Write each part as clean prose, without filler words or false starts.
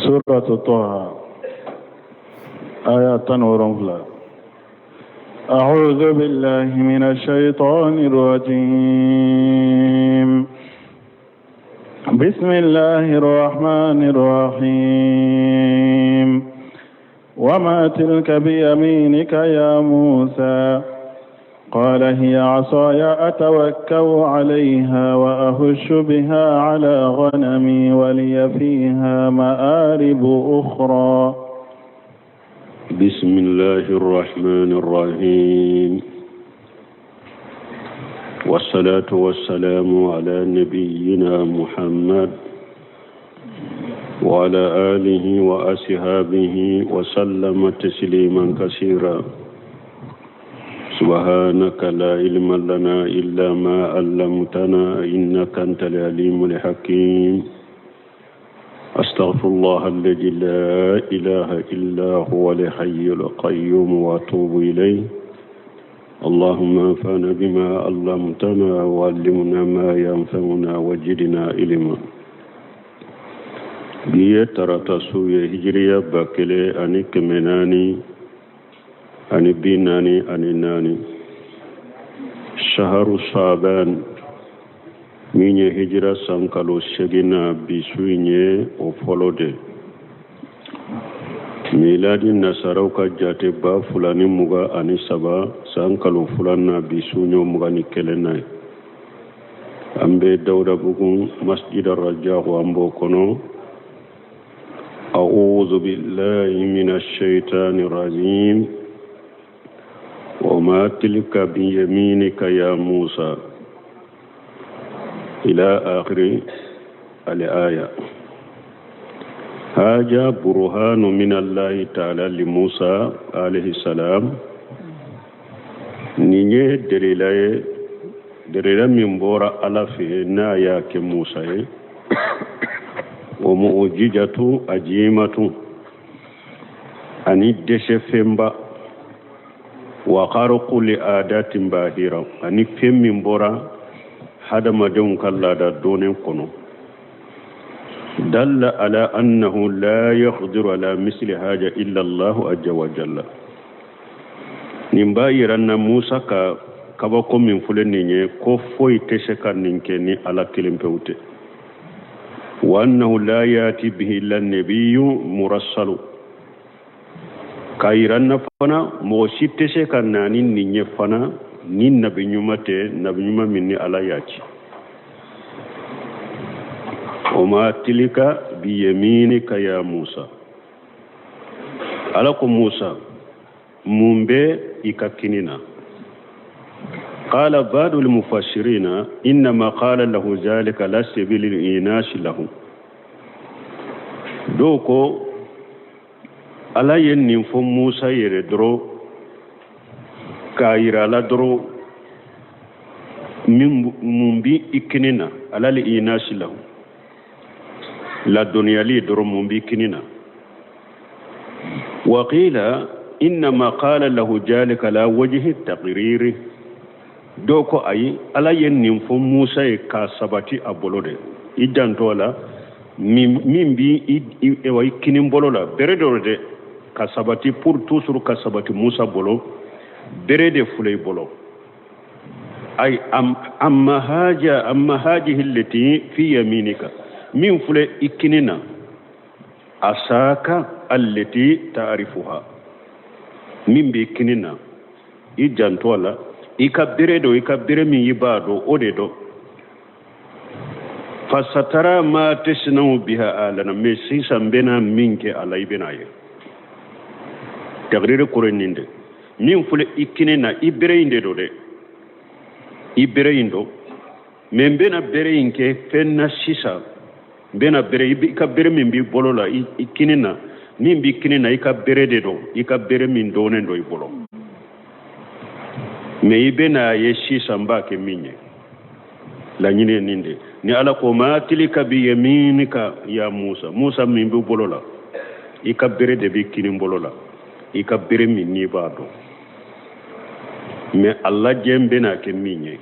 سورة طه آيات ورملا. أعوذ بالله من الشيطان الرجيم. بسم الله الرحمن الرحيم. وما تلك بيمينك يا موسى؟ قال هي عصاي أتوكأ عليها وأهش بها على غنمي ولي فيها مآرب أخرى. بسم الله الرحمن الرحيم. والصلاة والسلام على نبينا محمد وعلى آله وأصحابه وسلم تسليما كثيرا. سبحانك لا علم لنا إلا ما علمتنا إنك أنت العليم الحكيم. أستغفر الله الذي لا إله إلا هو الحي القيوم وأتوب إليه. اللهم انفعنا بما علمتنا وعلمنا ما ينفعنا وزدنا علما. بيه ترتسو هجرية باكلي أني كمناني أني بيناني أني ناني شهر شعبان minye hijira sankalo segina bisuinye o folode miladi nasarau ka jate ba fulani muga ani saba sankalo fulana bisunyo muga ni kelena ambe dawda bugun masjid ar-rajah ambo kono. a'udhu billahi minash shaitanir rajim. wa ma tilka bi yaminika ya Musa إلى آخر الآية. هذا برهان من الله تعالى لموسى عليه السلام. نيجي دليل من بورا على في نايا كموسى ومؤججة أجيمة أني دشفمبا وخارق لآدات باهرة أني فم من بورا هذا ما دون كلا دون كنو دل على أنه لا يقدر على مثل هذا إلا الله عز وجل. نبايرنا موسى كبكم من فلنيني كفوي تشكر نكني على كلمة بوته وأنه لا يأتي به إلا النبي مرسل كايرنا فنا موسى تشكر ناني نيني فنا ni nabi nyuma minni ala yaci. Oma tilika bi yaminika ya Musa. Ala ko Musa mumbe ikakinina. Qala ba'du al-mufassirina inma qala lahu zalika la sabila lil-inash lahu. Doko ala yenni fo Musa yere dro kaira la dro mumbi ikinina alal inashi lahu la dunya li dro mumbi ikinina wa qila inma qala lahu jalika la wajhi taqrir doko ay ala yenni fo Musa e ka sabati abolode idantola mimbi e way kinin bolola beredorde ka sabati pour toujours ka sabati Musa bolo بريد فلي بولو أي أما هذه التي في يمينك من فلي إكننا أساك التي تعرفها من بإكننا إجانتولا إكبر من يبادو أوديدو فسترى ما تسنو بها آلنا مسيسا بنا منك على بناي تغرير قرنين دي min fule ikine na ibreinde do de ibreindo men bena bereinke fenna sisa bena bere ka bere min bi bolola ikine na min bi ikine na ika bere de do ika bere min do ne do ibolo me ibena ye sisa mbake minye la nyine ninde ni ala ko ma tilika bi yaminika ya Musa min bi bolola ika bere de bi ikine bolola ika bere min ni bado mais Allah jembena ke minye.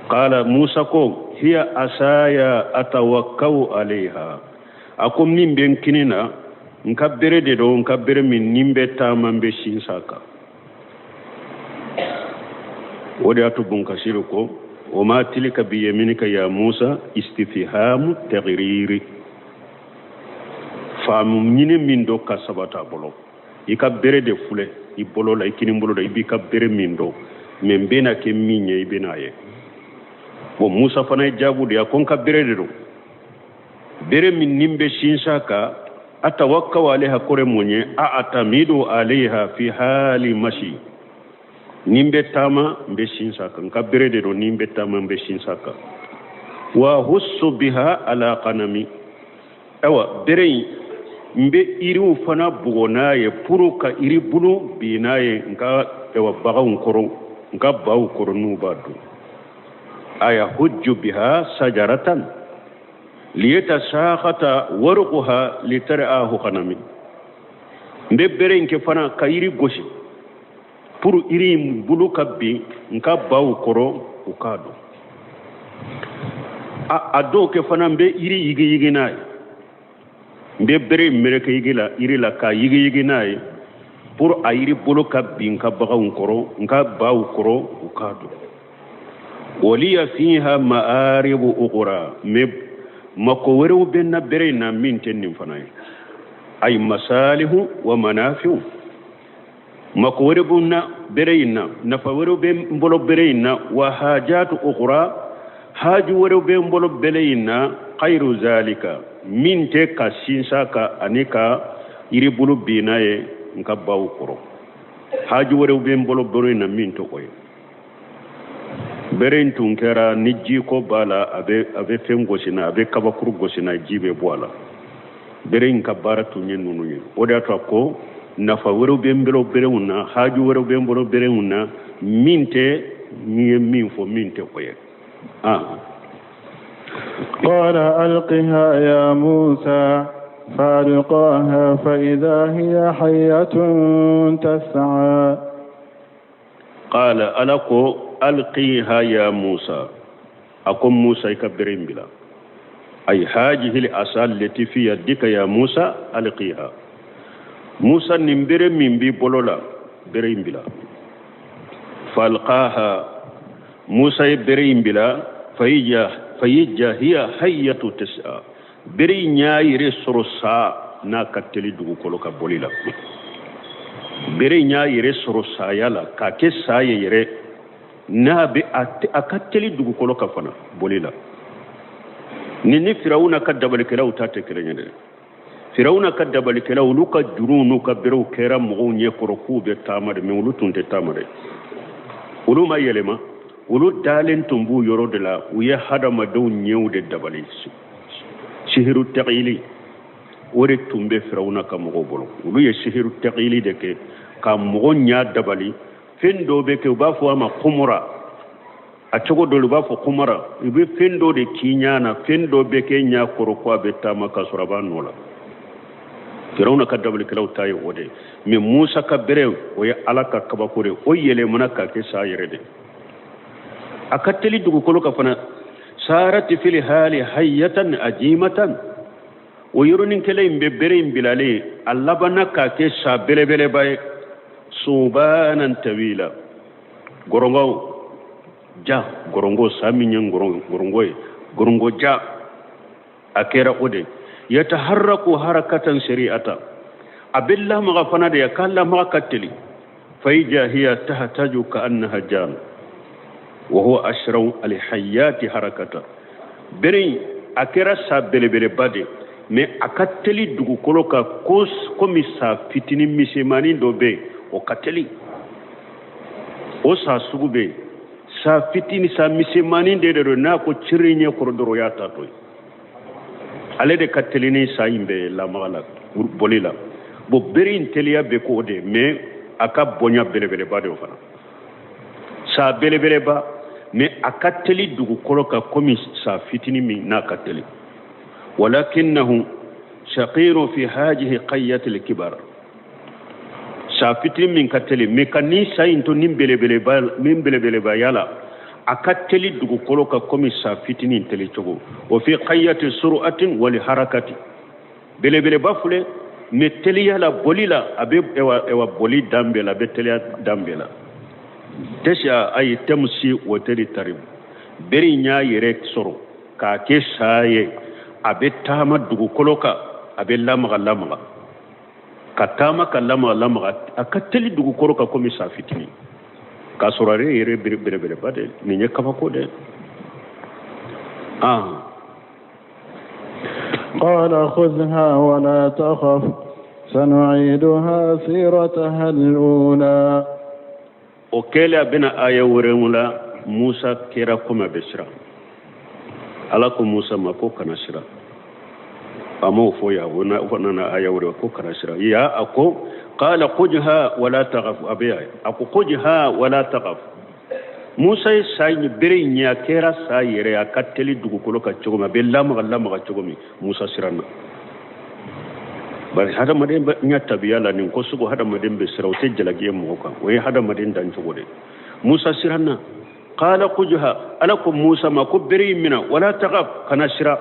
Qala Musa ko hiya asaya atawakkau alaiha ako min ben kinina nka bere de do nka bere min nimbe tama be shinsaka wodi atu bun kasiru ko o ma tilka bi yaminika ya Musa istifham taghriri famu nyine min do ka sabata bolo ika bere de fule i bolo la ikini bolo da ibika bere min do men bena ke minye ibena ye bo Musa fana jabu de akon ka bere de do bere min nimbe shinsaka atawakkaw alaiha kore munye a atamidu alaiha fi hali mashi nimbe tama mbe shinsaka nka bere de do nimbe tama mbe shinsaka wa hussu biha ala qanami awa bere mbe iriu fana bugonaye puru ka iri bulu binaye nka ewa bagaw koro nka baw koro nubadu aya hujju biha sajaratan liyatasaqata warquha litar'ahu qanami mbe bere nke fana ka iri goshi puru iri bulu kabbi nka baw koro ukado ado ke fana mbe iri yigi naye mbe bere mereke yigila iri la ka yigi naye pour a iri bulu kabbi nka bagaw koro nka baw koro ukado waliya fiha ma'aribu ukhra mako werew benna bere na min tennim fanay ay masalihu wa manafi'u mako werew na bere na nafa werew be mbolo bere na wa hajatu ukhra haju werew be mbolo bere na khairu zalika min te kasinsa ka anika iri bulu binaye nka baw koro haju werew be mbolo bere na min to koy beren tunkera ni jiko bala abe fengosina abe kabakuru gosina jibe boala beren ka baratu nyenunu yi oda to ko nafa wero bembelo berewuna haju wero bembelo berewuna minte ni min fo minte koye قال ألقها يا موسى فألقاها فإذا هي حية تسعى قال ألقوا ألقيها يا موسى أقوم موسى يكبرين بلا أي هذه الأسال التي في يدك يا موسى ألقيها موسى نمبر من بي بولولا برين بلا فألقاها موسى يبرين بلا فيجا هي حية تسعى برين يايري سرسا ناكتلي دوغو كولوكا بوليلا برين يايري سرسا يالا كاكي سايري na be akateli dugu kolo kafana bolila ni firawuna kadabal kelaw tate kerenyede firawuna kadabal kelaw luka jurunu ka biro kera mo nye koroku be tamade me ulutunte tamade uluma yelema ulu dalen tumbu yoro de la uye hadama do nyewde dabali sihiru taqili wore tumbe firawuna ka mo bolo ulu ye sihiru taqili de ke ka mo nya dabali fendo be ke ba fo ma kumura a cogo do ba fo kumura ibe fendo de kinyana fendo be ke nya koro ko be tama ka suraban nola firawna ka dabal kelaw tay wode me musa ka bere o ya alaka kaba kore o yele munaka ke sayire de akateli dugu kolo ka fana sarati fil hali hayatan ajimatan o yurunin kele imbe bere imbilale allabana ka ke sa bele bele bay subanan tawila gorongo ja gorongo saminyen gorongo ja akera ode yataharraku harakatan shari'ata abilla maghfana da yakalla makatili faija hiya tahtaju ka annaha jan wa huwa ashraw al hayati harakata beri akera sabele bele bade me akateli dugu koloka kos komisa fitini misemani dobe o kateli o sa sugube sa fitini sa misemani de na ko cirinye korodoro ya tato ale de kateli ni sa imbe la mala bolila bo beri intelia be ko de me aka bonya belebele ba de o fana sa belebele ba me akateli dugu koloka komi sa fitini mi na kateli ولكنه شقير في هذه قية الكبار شافتين من كتلي ميكاني ساينتو نيمبلي بايالا أكتلي دغو كولوكا كومي شافتين تلي تشغو وفي قية سرعة ولحركة bele bele bafule meteliya la bolila abe ewa boli dambela betelia dambela tesha ay temsi woteri tarib beri nya yere soro ka ke saye abe tama dugu koloka abe lamga katama kalama lamga akateli dugu koloka komi safitini ka sorare yere bere bade ni nya kaba ko de قال خذها ولا تخف سنعيدها سيرتها الأولى وكلا بنا آية ورملا موسى كيرا كما بشرا ألاكم موسى ما كو كنشرا أمو فويا ونانا آية ورملا كو كنشرا يا أكو قال خذها ولا تخف أبيا أكو خذها ولا تخف موسى ساي برينيا كيرا ساي ريا كاتلي دوكولو كاتشوما بلام كاتشومي موسى سيرانا bari hada maden nya tabiya la nin ko sugo hada maden be sirawte jalage mo ko way hada maden dan jogode musa siranna qala qujha alakum musa ma kubri mina wala taqab kana sira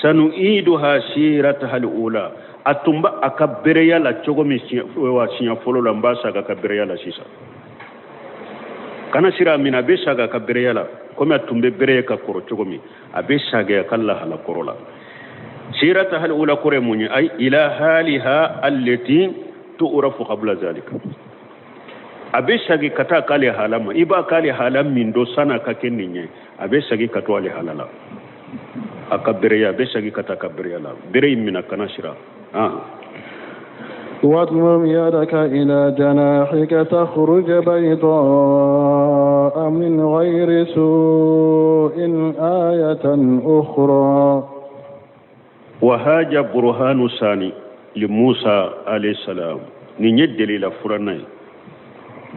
sanuiduha sirataha alula atumba akabere yala chogomi wa sinya folo la mbasa ga kabere yala sisa kana sira mina be saga kabere yala komi atumbe bere ka koro chogomi abe saga kala hala korola سيرتها الأولى كريموني أي إلى حالها التي تعرف قبل ذلك أبيشاقي كتا كالي حالما إبا كالي حالما من دو سنة كاكيني أبيشاقي كتوالي حالالا أكبريا أبيشاقي كتا كبريا لا بري من كناشرا واضمم يدك إلى جناحك تخرج بيضاء من غير سوء آية أخرى وهاج برهان ثاني لموسى عليه السلام ني دليل فرناي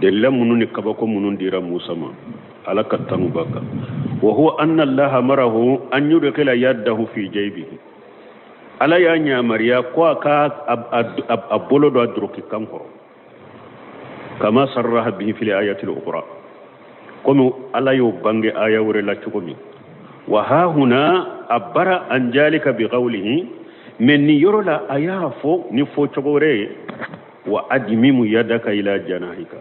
دليل منون كبكو منون ديرا موسى ما على كتانو باكا وهو ان الله امره ان يدخل يده في جيبه على يا مريا كواكا ابولو دو ادروكي كانكو كما صرح به في الايات الاخرى كما على يو بانغي ايا ورلا تشومي وها هنا أبرا عن ذلك بقوله من يرى لا أيافو نفو تشغوري وأدمم يدك إلى جناحك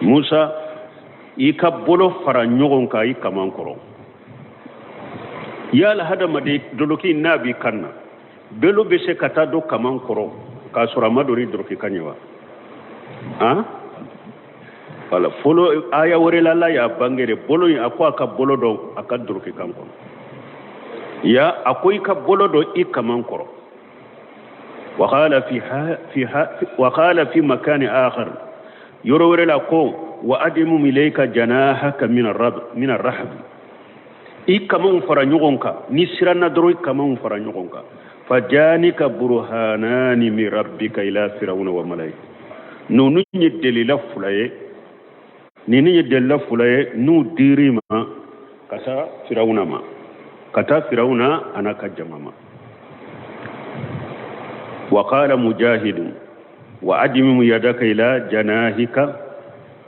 موسى يكبلو فرانيوغنكا يكمان كرو يالا هذا مدي دلوكي نابي كنا بلو بسي كتادو كمان كرو كاسورا مدوري دلوكي كنيوا wala folo aya worela la ya bangere bolo akwa ka bolo do akadru ki kanko ya akoy ka bolo do ikaman koro وقال في مكان آخر يرور لكم وأدم إليك جناحك من الرحب إكمن فرنيونك نسرنا دروي كمن فرنيونك فجانك برهانان من ربك إلى فرعون وملئه نوني دليل فلاي نيني دليل فلاي نو ديريما كتا فرعون ما كتا فرعون أنا كجماما وقال مجاهد وأدم يدك إلى جناحك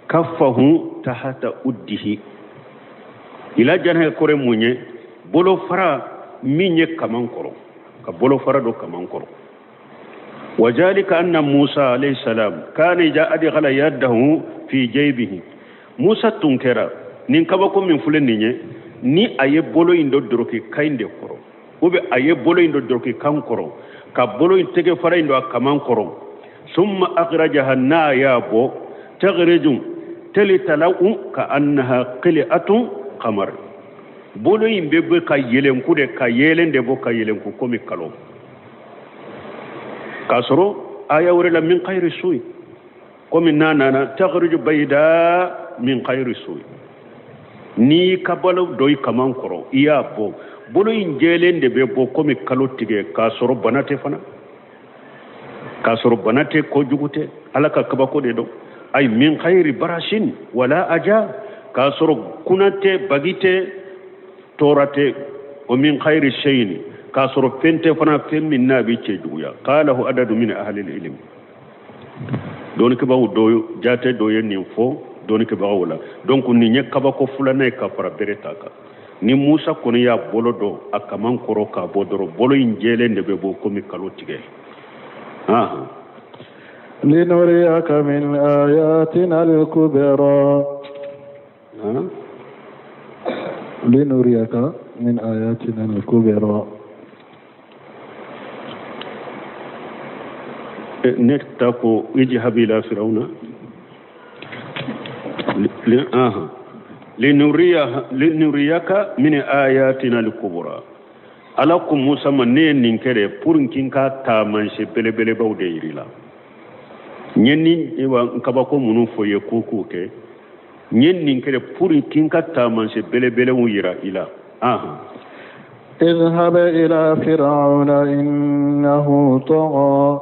كفه تحت أده إلى جناح كورموني بولو فرا ميني كمان كورو كبولو فرا دو كمان كورو وذلك أن موسى عليه السلام كان إذا أدخل يده في جيبه موسى تنكر نينكبكم من فلنيني ni aye bolo indo doroki kainde koro ube aye bolo indo doroki kan koro ka bolo intege fara indo akaman koro summa akhrajaha nayabo tagrijum tali talau ka annaha qil'atun qamar bolo imbe be ka yelen kude ka yelen de bo ka yelen ku komi kalo kasoro aya wala min khayri su'i komi nana tagriju bayda min khayri su'i ni kabalo doy kaman koro iya bo bolo injelen de be bo komi kalo tige ka soro banate fana ka soro banate ko jugute alaka kabako de do ay min khairi barashin wala aja ka soro kunate bagite torate o min khairi shayni ka soro fente fana femmi nabi ce duya qalahu adadu min ahli ilm don ke bawo do jate do yen fo doni ke bawula donc ni nyekka ba ko fulana ka fara beretaka ni Musa kono ya bolo do akaman koro ka bodoro bolo injele ndebe bo komi kalotige لنريك من آياتنا الكبرى لنريك من آياتنا الكبرى نتاكو اذهب إلى فرعون لنريك من آياتنا الكبرى alakum Musa manne ninkere pour nkinka ta manche bele bawde irila nyenni wa nkabako munu foye kuku ke nyenni ninkere pour nkinka ta manche bele wira ila اذهب إلى فرعون إنه طغى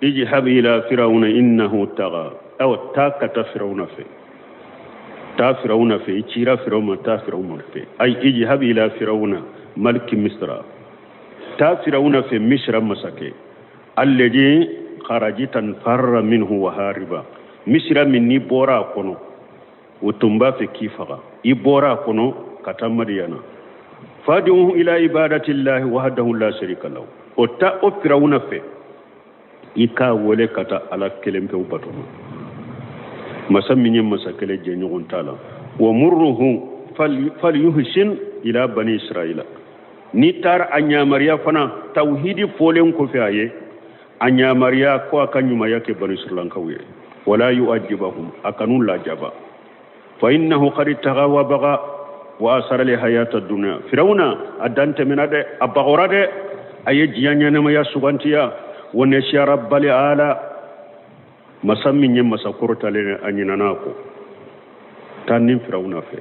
اذهب إلى فرعون إنه طغى أو تاكت فرعون في تا فرعون في تشيرا فرعون تا فرعون في أي اذهب إلى فرعون ملك مصر تا فرعون في مصر مسكي الذي خرجت فر منه وهاربا مصر مني بورا كونو وتمبا في كيفغا يبورا كونو كتامريانا فادعوه إلى عبادة الله وحده لا شريك له وتا فرعون في إكا ولكتا على كلمة وبطنه مسمين مسكلة جنيون تالا ومره فليحسن إلى بني إسرائيل نتار أنيا مريا فنا توحيد فولين كفاية أنيا مريا كوا كنيما يك بني إسرائيل كوي ولا يؤجبهم أكنون لا جبا فإنه قد تغى وبغى وأسر لحياة الدنيا فرعون أدانت من هذا أبغورة أي جيانيا نما يسوغانتيا ونسي رب العالمين مسمين مسكورة لنا أنيناناكو تانين فرعون في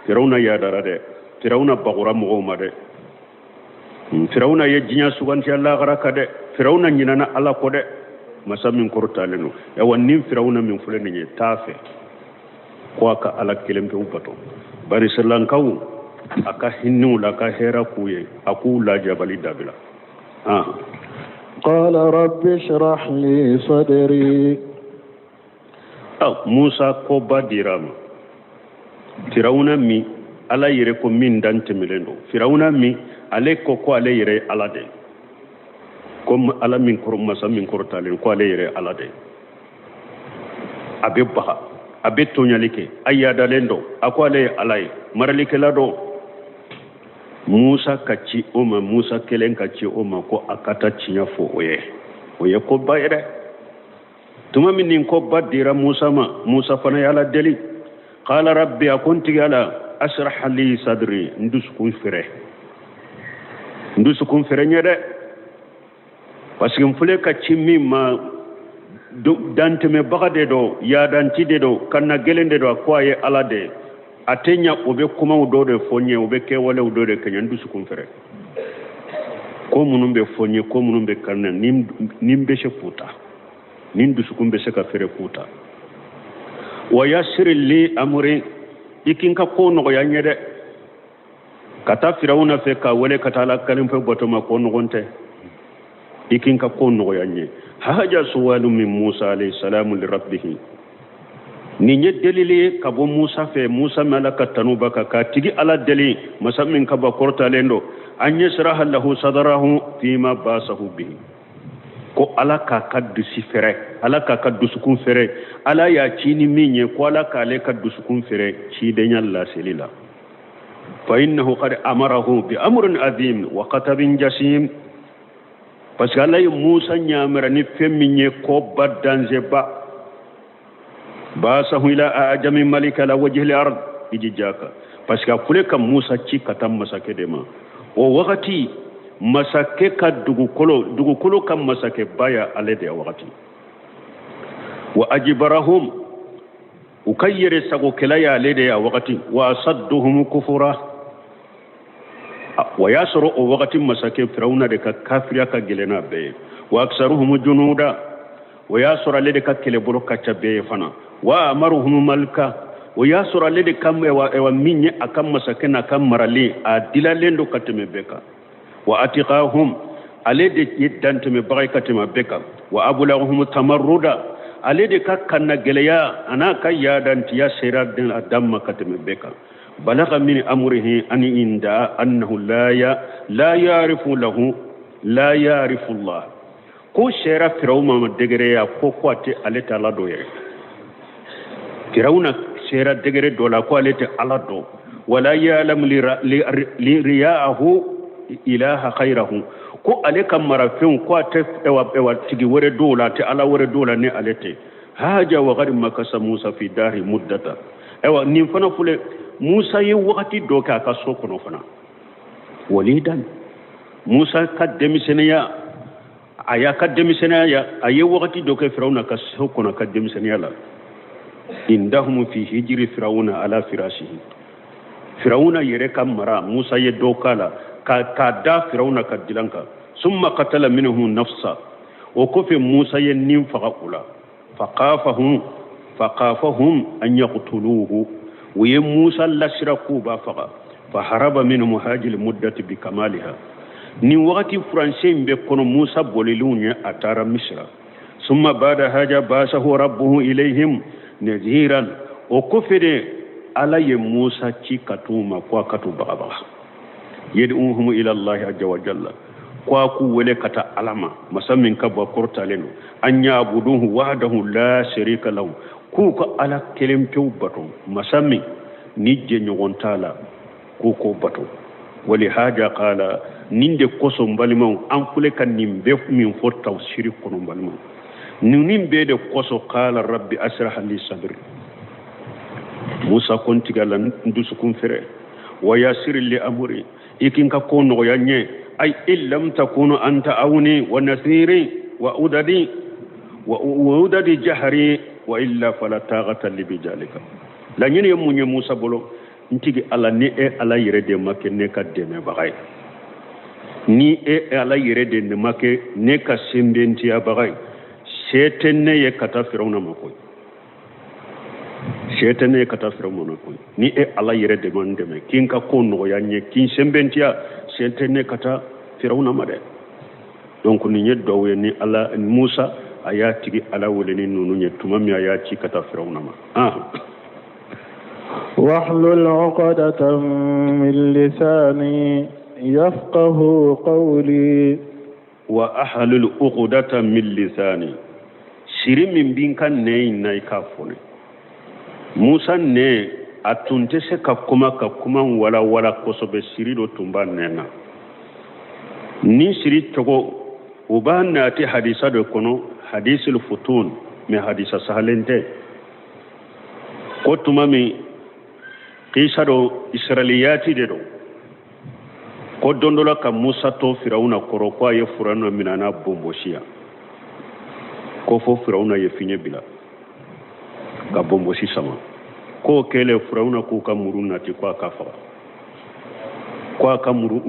فرعون يا دارده فرعون بغورا مغوما ده فرعون يجينا سوغانتي الله غراكا ده فرعون نينانا الله كو ده مسمين كورتا لنو يا ونين فرعون من فلني تافه كواكا على كلمه وبطو bari selankaw aka hinnu la ka hera kuye akula jabali dabila قال رب اشرح لي صدري موسى ko badirama firawuna mi ala yere ko min dante milendo firawuna mi ale ko ale yere ala de comme ala min ko masa min ko talen ko ale yere ala de abe baha abe tonyalike ayada lendo akwale alai maralike lado Musa kachi oma Musa kelen kachi oma ko akata chinya fo oye ko bayre tuma min ko badira Musa fana yala deli qala rabbi akunti yala ashrah li sadri ndusukun fere nyede parce que mfule kachi ma dante me bagade do ya danti de do kanna gelende do kwaye alade atenya obe kuma udode fonye obe ke wala udode kanya ndusukun fere ko munumbe fonye ko munumbe kanna nimbe shefuta nindusukun be seka fere futa wa yassir li amri ikinka ko no ya nyede kata firawuna fe ka wale kata la kalim fe botoma ko no gonte ikinka ko no ya nye haja suwalu min Musa alayhi salamu li rabbih ni nyeddelili kabo Musa fe Musa malaka tanubaka ka tigi ala deli masammin ka ba korta lendo an yasraha lahu sadrahu fima basahu bihi ko ala ka kaddu sifere ala ka kaddu sukun fere ala ya chini minye ko ala ka le kaddu sukun fere ci de nyalla selila fa innahu qad amarahu bi amrin azim wa qatabin jasim parce que Allah Musa nyamara ni feminye ko badanje ba sahu ila ajami malika la wajhi al-ard ijijaka parce que fule kam Musa ci katam masake de ma o wakati masake ka dugu kolo kam masake baya alede wakati wa ajbarahum ukayyire sago kelaya alede ya wakati wa sadduhum kufura wa yasru wakati masake firauna de ka kafiriya ka gelena be wa aksaruhum junuda wa yasru alede ka kele bolo kacha be fana wa amaruhum malka wa yasru alede kam wa minye akam masake na kam marali adila lendo kateme beka wa atiqahum alede yiddante me barakatema beka wa abulahum tamarruda alede kakkanna geleya ana kayyadanti ya siradin adamma kateme beka بلغ من أمره أن عند أنه لا يعرف الله كو شيرا فرعون ما دغريا كو كواتي عليت على دوير فرعون شيرا دغري دولا كو عليت على دو ولا يعلم لرياءه إله خيره كو عليك مرافين كو اوا تيغي وري دولا تي على وري دولا ني عليت هاجا وغير ما كس موسى في دار مدة اوا ني فنا فله موسى يي وقتي دوكا كا سوكو فنا وليدا موسى قدم سنيا ايا قدم سنيا اي وقتي دوكا فرعون كا سوكو قدم سنيا لا عندهم في هجر فرعون على فراشه فرعون يركم مرا موسى يدوكا لا كادا فرعون كدلانكا ثم قتل منه نفسا وكف موسى ينم فقولا فقافهم أن يقتلوه ويموسى لشركوا بافقا فهرب منهم هذه المدة بكمالها ni wakati فرنسي بكون موسى بوليلون أتار مصر ثم بعد هذا باسه ربه إليهم نذيرا وكفر على موسى تشيكتوما كواكتو بغبغ يدعوهم إلى الله عز وجل كواكو ولكتا علما مسمين كبوا كورتالين أن يعبدوه وحده لا شريك له كوكا على كلم توبتو مسمين نيجي نغنتالا كوكو باتو ولهذا قال نيندي كوسو مبالمون أنفلك نيمبف من فوتاو شريك كونو مبالمون نيمبي دي كوسو قال ربي أسرح لي صدري موسى كنت قال ندسكم فري وياسر لي أمري يكين كون غياني أي إن لم تكون أنت أوني ونثيري وأوددي جهري وإلا فلا طاقة لي بذلك لأن يموني موسى بلو نتيجي على ني على يرد مكة نكا دم بغاي ني على يرد مكة نكا سيمبنتيا بغاي شيطان يكتا فرعون مكوي شيطان يكتا فرعون مكوي ني على يرد من دم كين كون غياني كين سيمبنتيا شيطان يكتا فرعون مده donc ni nyeddo we ni ala Musa ayati ala woleni nunu nyetumami ayati kata فرعون ما واحلل عقدة من لساني يفقه قولي وأحلل عقدة من لساني سيري من بين كان ني ناي كافوني موسى ني أتونتي ككما ولا كوسوبي سيري دو تمبان نينا ni siri togo ubana ti hadisa do kono hadisul futun me hadisa sahalente ko tumami qisa do israiliyati de do ko dondola ka musa to firauna koro ko ye furano minana bomboshia ko fo firauna ye finye bila ga bomboshi sama ko kele firauna ko ka muruna ti ko kafa ko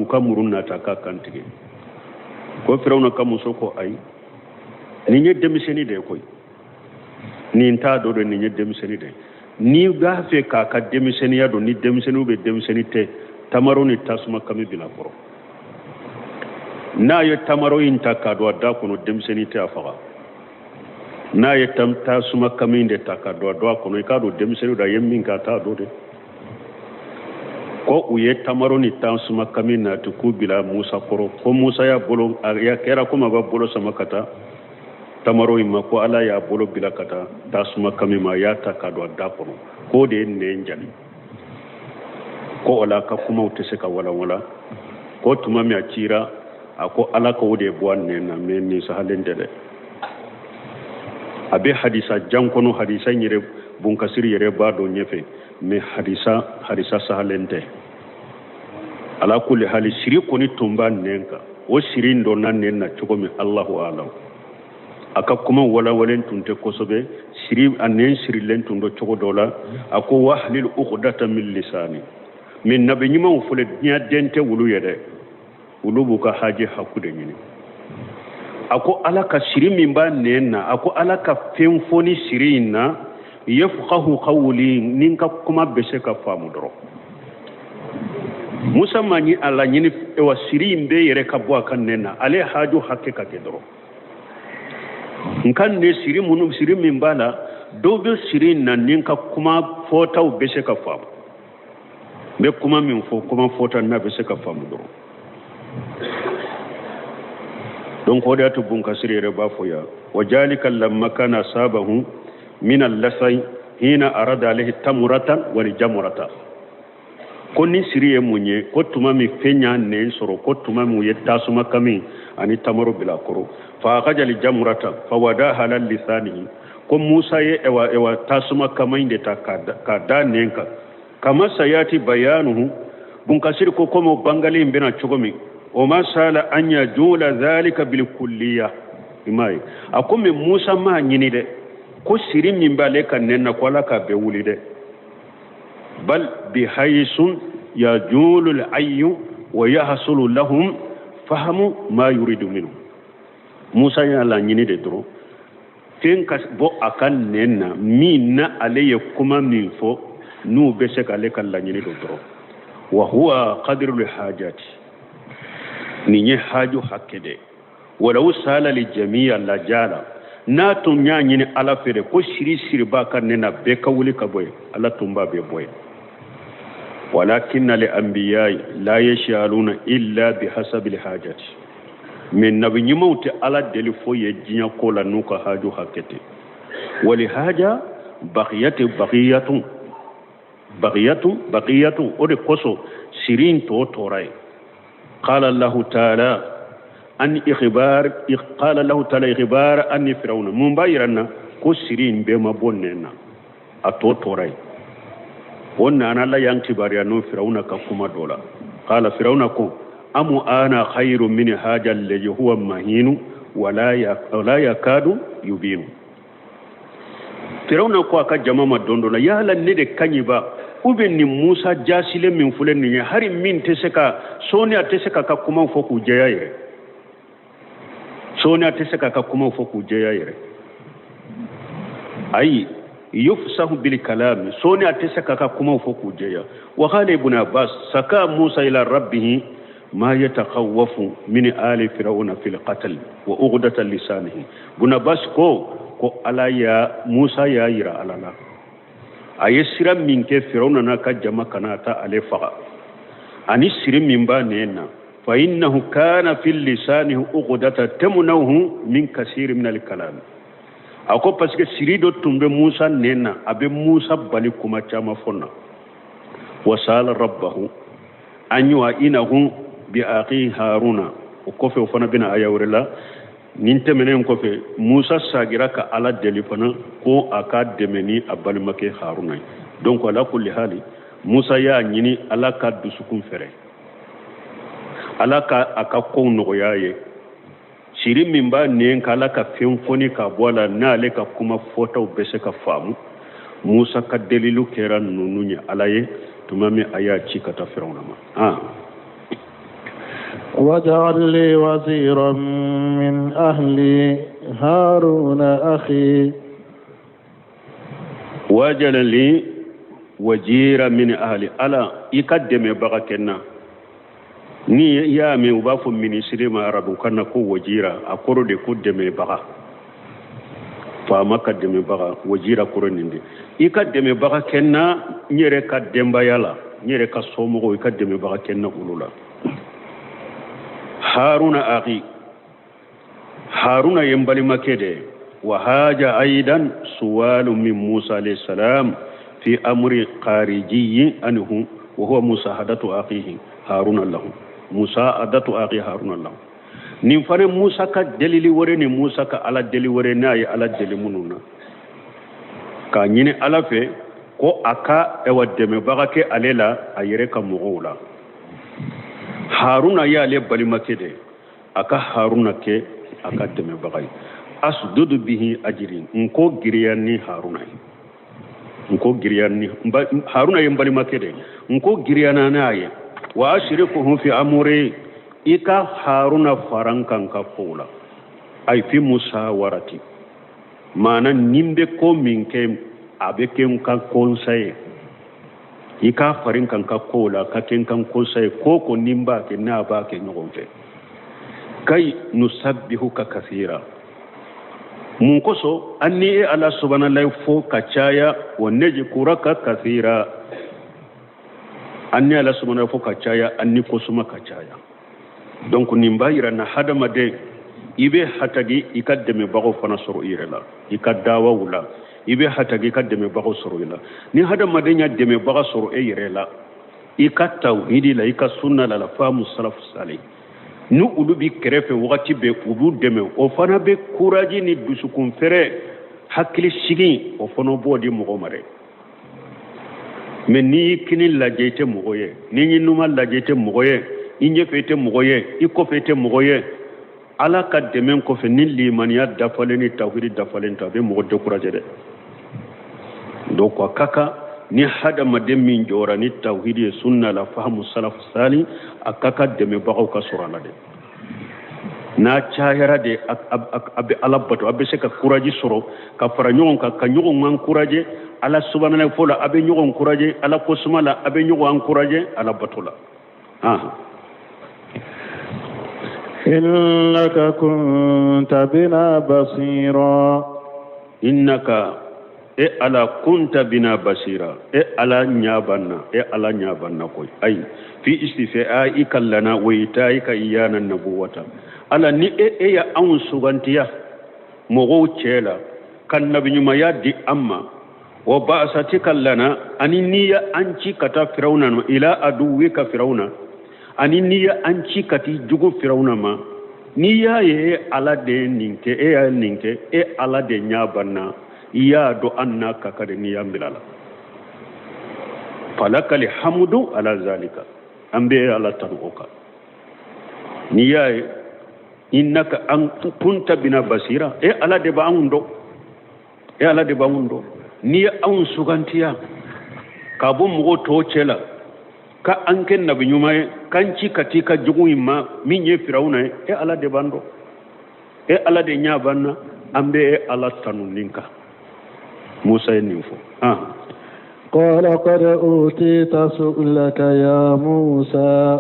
ka muruna ta ka kantige ko firauna ka muso ko ay ni nye demiseni de koy ni nta do ni nye demiseni de ni ga fe ka demiseni ya do ni demiseni be demiseni te tamaro ni tasuma kami bila koro na ye tamaro inta ka do da ko no demiseni te afaga na ye tam tasuma kami de ta ka do ko no ka do demiseni da yemmin ka ta do de ko uye tamaro ni tasuma kami na to ku bila musa koro ko musa ya bolo ya kera ko ma ba bolo sama kata tamaro imma ko ala ya bolo bila kata tasuma kami ma ya ta ka do da ko de ne njani ko wala ka kuma utese ka wala ko tuma mi akira ako ala ko de buwan ne na men ni sahalende de abe hadisa jankono hadisa nyire bun kasiri yere ba do nyefe me hadisa sahalende ala kulli hali shiri ko ni tumba nenka o shiri ndo nan nen na chugo mi Allahu alam aka kuma wala walen tunte kosobe shiri anen shiri len tundo chugo dola ako wahlil uqdata min lisani min nabi nyima fule nya dente wulu yede wulu buka haji hakude nyini ako alaka shiri min ba nenna ako alaka femfoni shiri na yafqahu qawli ninka kuma bese ka famu doro musa mani ala nyini ewa shiri mbe yere ka bwa kan nenna ale haju hakika ke doro nkan ne shiri munu shiri min bala dobe shiri na ninka kuma fotau bese ka famu me kuma min fo kuma fota na be se ka famu do donc o da to bun kasire ba fo ya wajalika lamma kana sabahu min al-lasai hina arada alayhi tamuratan wa jamurata ko ni siriye munye ko tuma mi fenya ne soro ko tuma mu yetta suma kami ani tamaro bila koro fa qajal jamurata fa wada halal lisanihi ko Musa ye ewa tasuma kama inde ta kada nenka kama sayati bayanuhu bun kasir ko komo bangali mbena chugomi o ma sala anya jula zalika bil kulliya imai akome Musa ma nyini de ko siri min bale kan nenna ko la ka be wuli de bal bi haysun yajulu al ayyu wa yahsulu lahum fahamu ma yuridu minhu Musa ya la nyini de dro ken kas bo akan nenna min na aleye kuma min fo nu be se kale kan la nyini do dro wa huwa qadru al hajati ni nye haju hakede walau sala li jami'a la jala na tun nya nyini ala fere ko shiri ba kan nenna be ka wuli ka boy ala tumba be boy walakin li anbiya la yashaluna illa bihasabi al hajati min nabi nyimauti ala deli fo ye jinya ko la nuka haju hakete wali haja baqiyatu ode koso sirin to toray qala allah ta'ala an ikhbar an fir'auna mumbayirana ko sirin be mabonnena ato toray wonna ana la yanki bariya no fir'auna ka kuma dola qala fir'auna ko amu ana khairu min haja alladhi huwa mahinu wala yakadu yubinu Firauna ko aka jama madondola ya lan ne de kanyiba uben ni Musa jasile min fulen ni hari min teseka sonia teseka ka kuma foku jeyayre sonia teseka ka kuma foku jeyayre ay yufsahu bil kalam sonia teseka ka kuma foku jeya wa qala ibn Abbas saka Musa ila rabbih ما يتخوف من آل فرعون في القتل وأغدة لسانه بنباس كو على يا موسى يا يرى على لا أيسر من كيف فرعون ناكا جمع كناتا على فقا أن يسر من بانينا فإنه كان في اللسانه أغدة تمنوه من كثير من الكلام أكو باسكو سيريدو تنبي موسى نينا أبي موسى بالكما جمع فنا وسال ربه أن يوائنه بأخي هارون وكفي وفنا بنا أيورلا ننتمنين كفي موسى ساجرك على دليفنا كو أكاد دمني أبل مكي هارون دونك على كل حال موسى يا نيني على كاد سكون فري على كاكو نغياي سيري من با نين كالا كفين فوني كابوالا نالي كما فوتو بسك فامو موسى كدليلو كيران نونوني على تمامي آيات شيكتا فرعون ما واجعل لي وزيرا من أهلي هارون أخي واجعل لي وزيرا من أهلي ألا يقدم بغكنا ni ya me ubafo ministre ma arabu kana ko wajira akoro de ko deme baga fa maka deme baga wajira koro ninde ikademe baga kenna nyere ka demba yala nyere ka somo ikademe baga kenna ulula haruna akhi haruna yembali makede wa haja aidan suwalu min musa alayhi salam fi amri qarijiyyin anhu wa huwa musahadatu akhihi haruna lahu musa'adatu akhi haruna lahu nin fare musa ka dalili wore ni musa ka ala deli wore na ya ala deli mununa ka nyine ala fe ko aka e wademe bagake alela ayere ka mugula haruna ya le bali makede aka haruna ke aka deme bagai asdudu bihi ajrin nko giriyani haruna haruna yembali makede nko giriyana naye wa ashrikuhu fi amri ika haruna farankan ka fola ay fi musawarati mana nimbe ko minke abeke kan konsaye ika farinkan ka kola ka kenkan konsaye koko nimba ke na ba ke ngonfe kai nusabbihuka kathira mun koso anni ala subhanallahi fo kachaya wa najkuraka kathira anni ala subhanahu fo ka caya anni ko suma ka caya donc nin bayira na hadama de ibe hatagi ikaddeme bago fana soro irela ikaddawa wula ibe hatagi ikaddeme bago soro ila ni hadama de nya deme bago soro e irela ikattaw hidi la ikasunna la famu salaf salih nu ulubi kerefe wakati be ubu deme o fana be courage ni dusukun fere hakili sigi o fana bodi mo mare men ni kini lajete mogoye ni numa lajete mogoye inje fete mogoye iko fete mogoye ala ka demen ko fe ni limaniya dafaleni tawhid dafalen tabe mo de courage de do ko kaka ni hada madem min jora ni tawhid e sunna la fahmu salaf sali akaka deme bagaw ka surala de na chayara de abe alabato abe se ka courage soro ka fara nyon ka nyon man courage ala subhanahu wa ta'ala abe nyon courage ala ko sumala abe nyon courage ala batola إنك كنت بنا بصيرا إنك على كنت بنا بصيرا على نيابنا كوي أي في استفاء لنا وإيتائك إيانا النبوة على ني يا أون سوغانتيا مغو تشيلا كان نبي ما يدي أما وبعثتك لنا أني نيا أنشي كتا فرعون إلى أدوك فرعون ani niya anci kati jugo firawna ma niya ye ala de ninke ya ninke ala de nyabanna iya do anna kakade niya milala falakal hamdu ala zalika ambe ala tanuka niya ye innaka an kunta bina basira ala de ba undo niya an sugantiya kabum mo to chela ka anken nabi nyumaye kanci katika jugu imma minye firawna ala de bando ala de nyabanna ambe ala tanuninka Musa ninfo قال قد أوتيت سؤلك يا موسى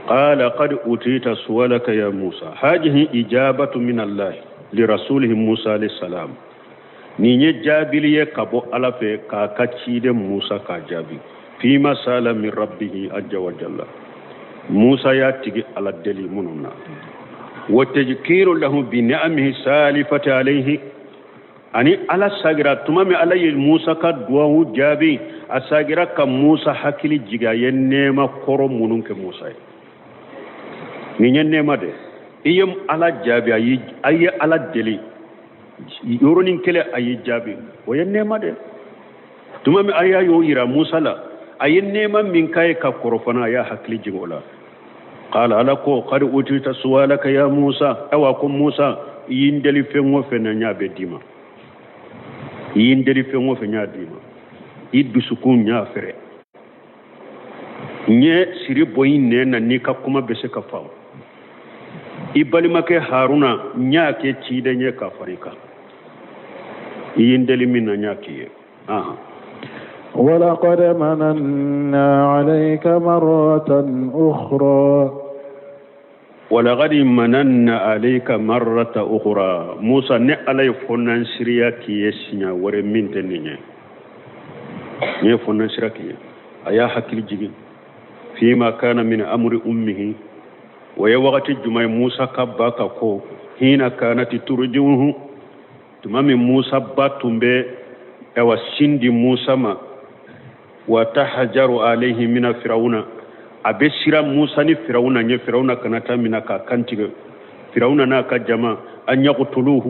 قال قد أوتيت سؤلك يا موسى هذه إجابة من الله لرسوله موسى عليه السلام نيني جابليه كبو على في كاكاتشيد موسى كجابي فيما سال من ربه عز وجل موسى ياتي على الدليل مننا وتذكير له بنعمه سالفة عليه أني على ساغرا تمام علي موسى كدواه جابي أساغرا كموسى حكيل جيغا ينما كورو منونك موسى نينما ده إيم على جابي أي على الدليل يورونين كلا أي جابي وينما ده تمام أيا يويرا موسى لا أينما من كاي كقرفنا يا حكلي جمولا قال ألاكو قد أوتيت سؤالك يا موسى أواكم موسى يندلي فين وفين نيابي ديما يندلي فين وفين نيابي ديما يدو سكون نيافري nye siri boyin ne na ni ka kuma bese ka fawo ibali make haruna nya ke ci da nye ka farika yindeli min na nya ke ولقد مننا عليك مرة أخرى ولقد مننا عليك مرة أخرى موسى نعلي فنان سريا كيسنا ورمين تنيني ني فنان سريا كي أيا حكي جيجي فيما كان من أمر أمه ويا وقت الجمعة موسى كباكا كو حين كانت ترجوه تمام موسى باتم بي أو سندي موسى ما وتحجر عليه من فرعون أبشر موسى فرعون ني فرعون كانت من كانتي فرعون ناك جماعة أن يقتلوه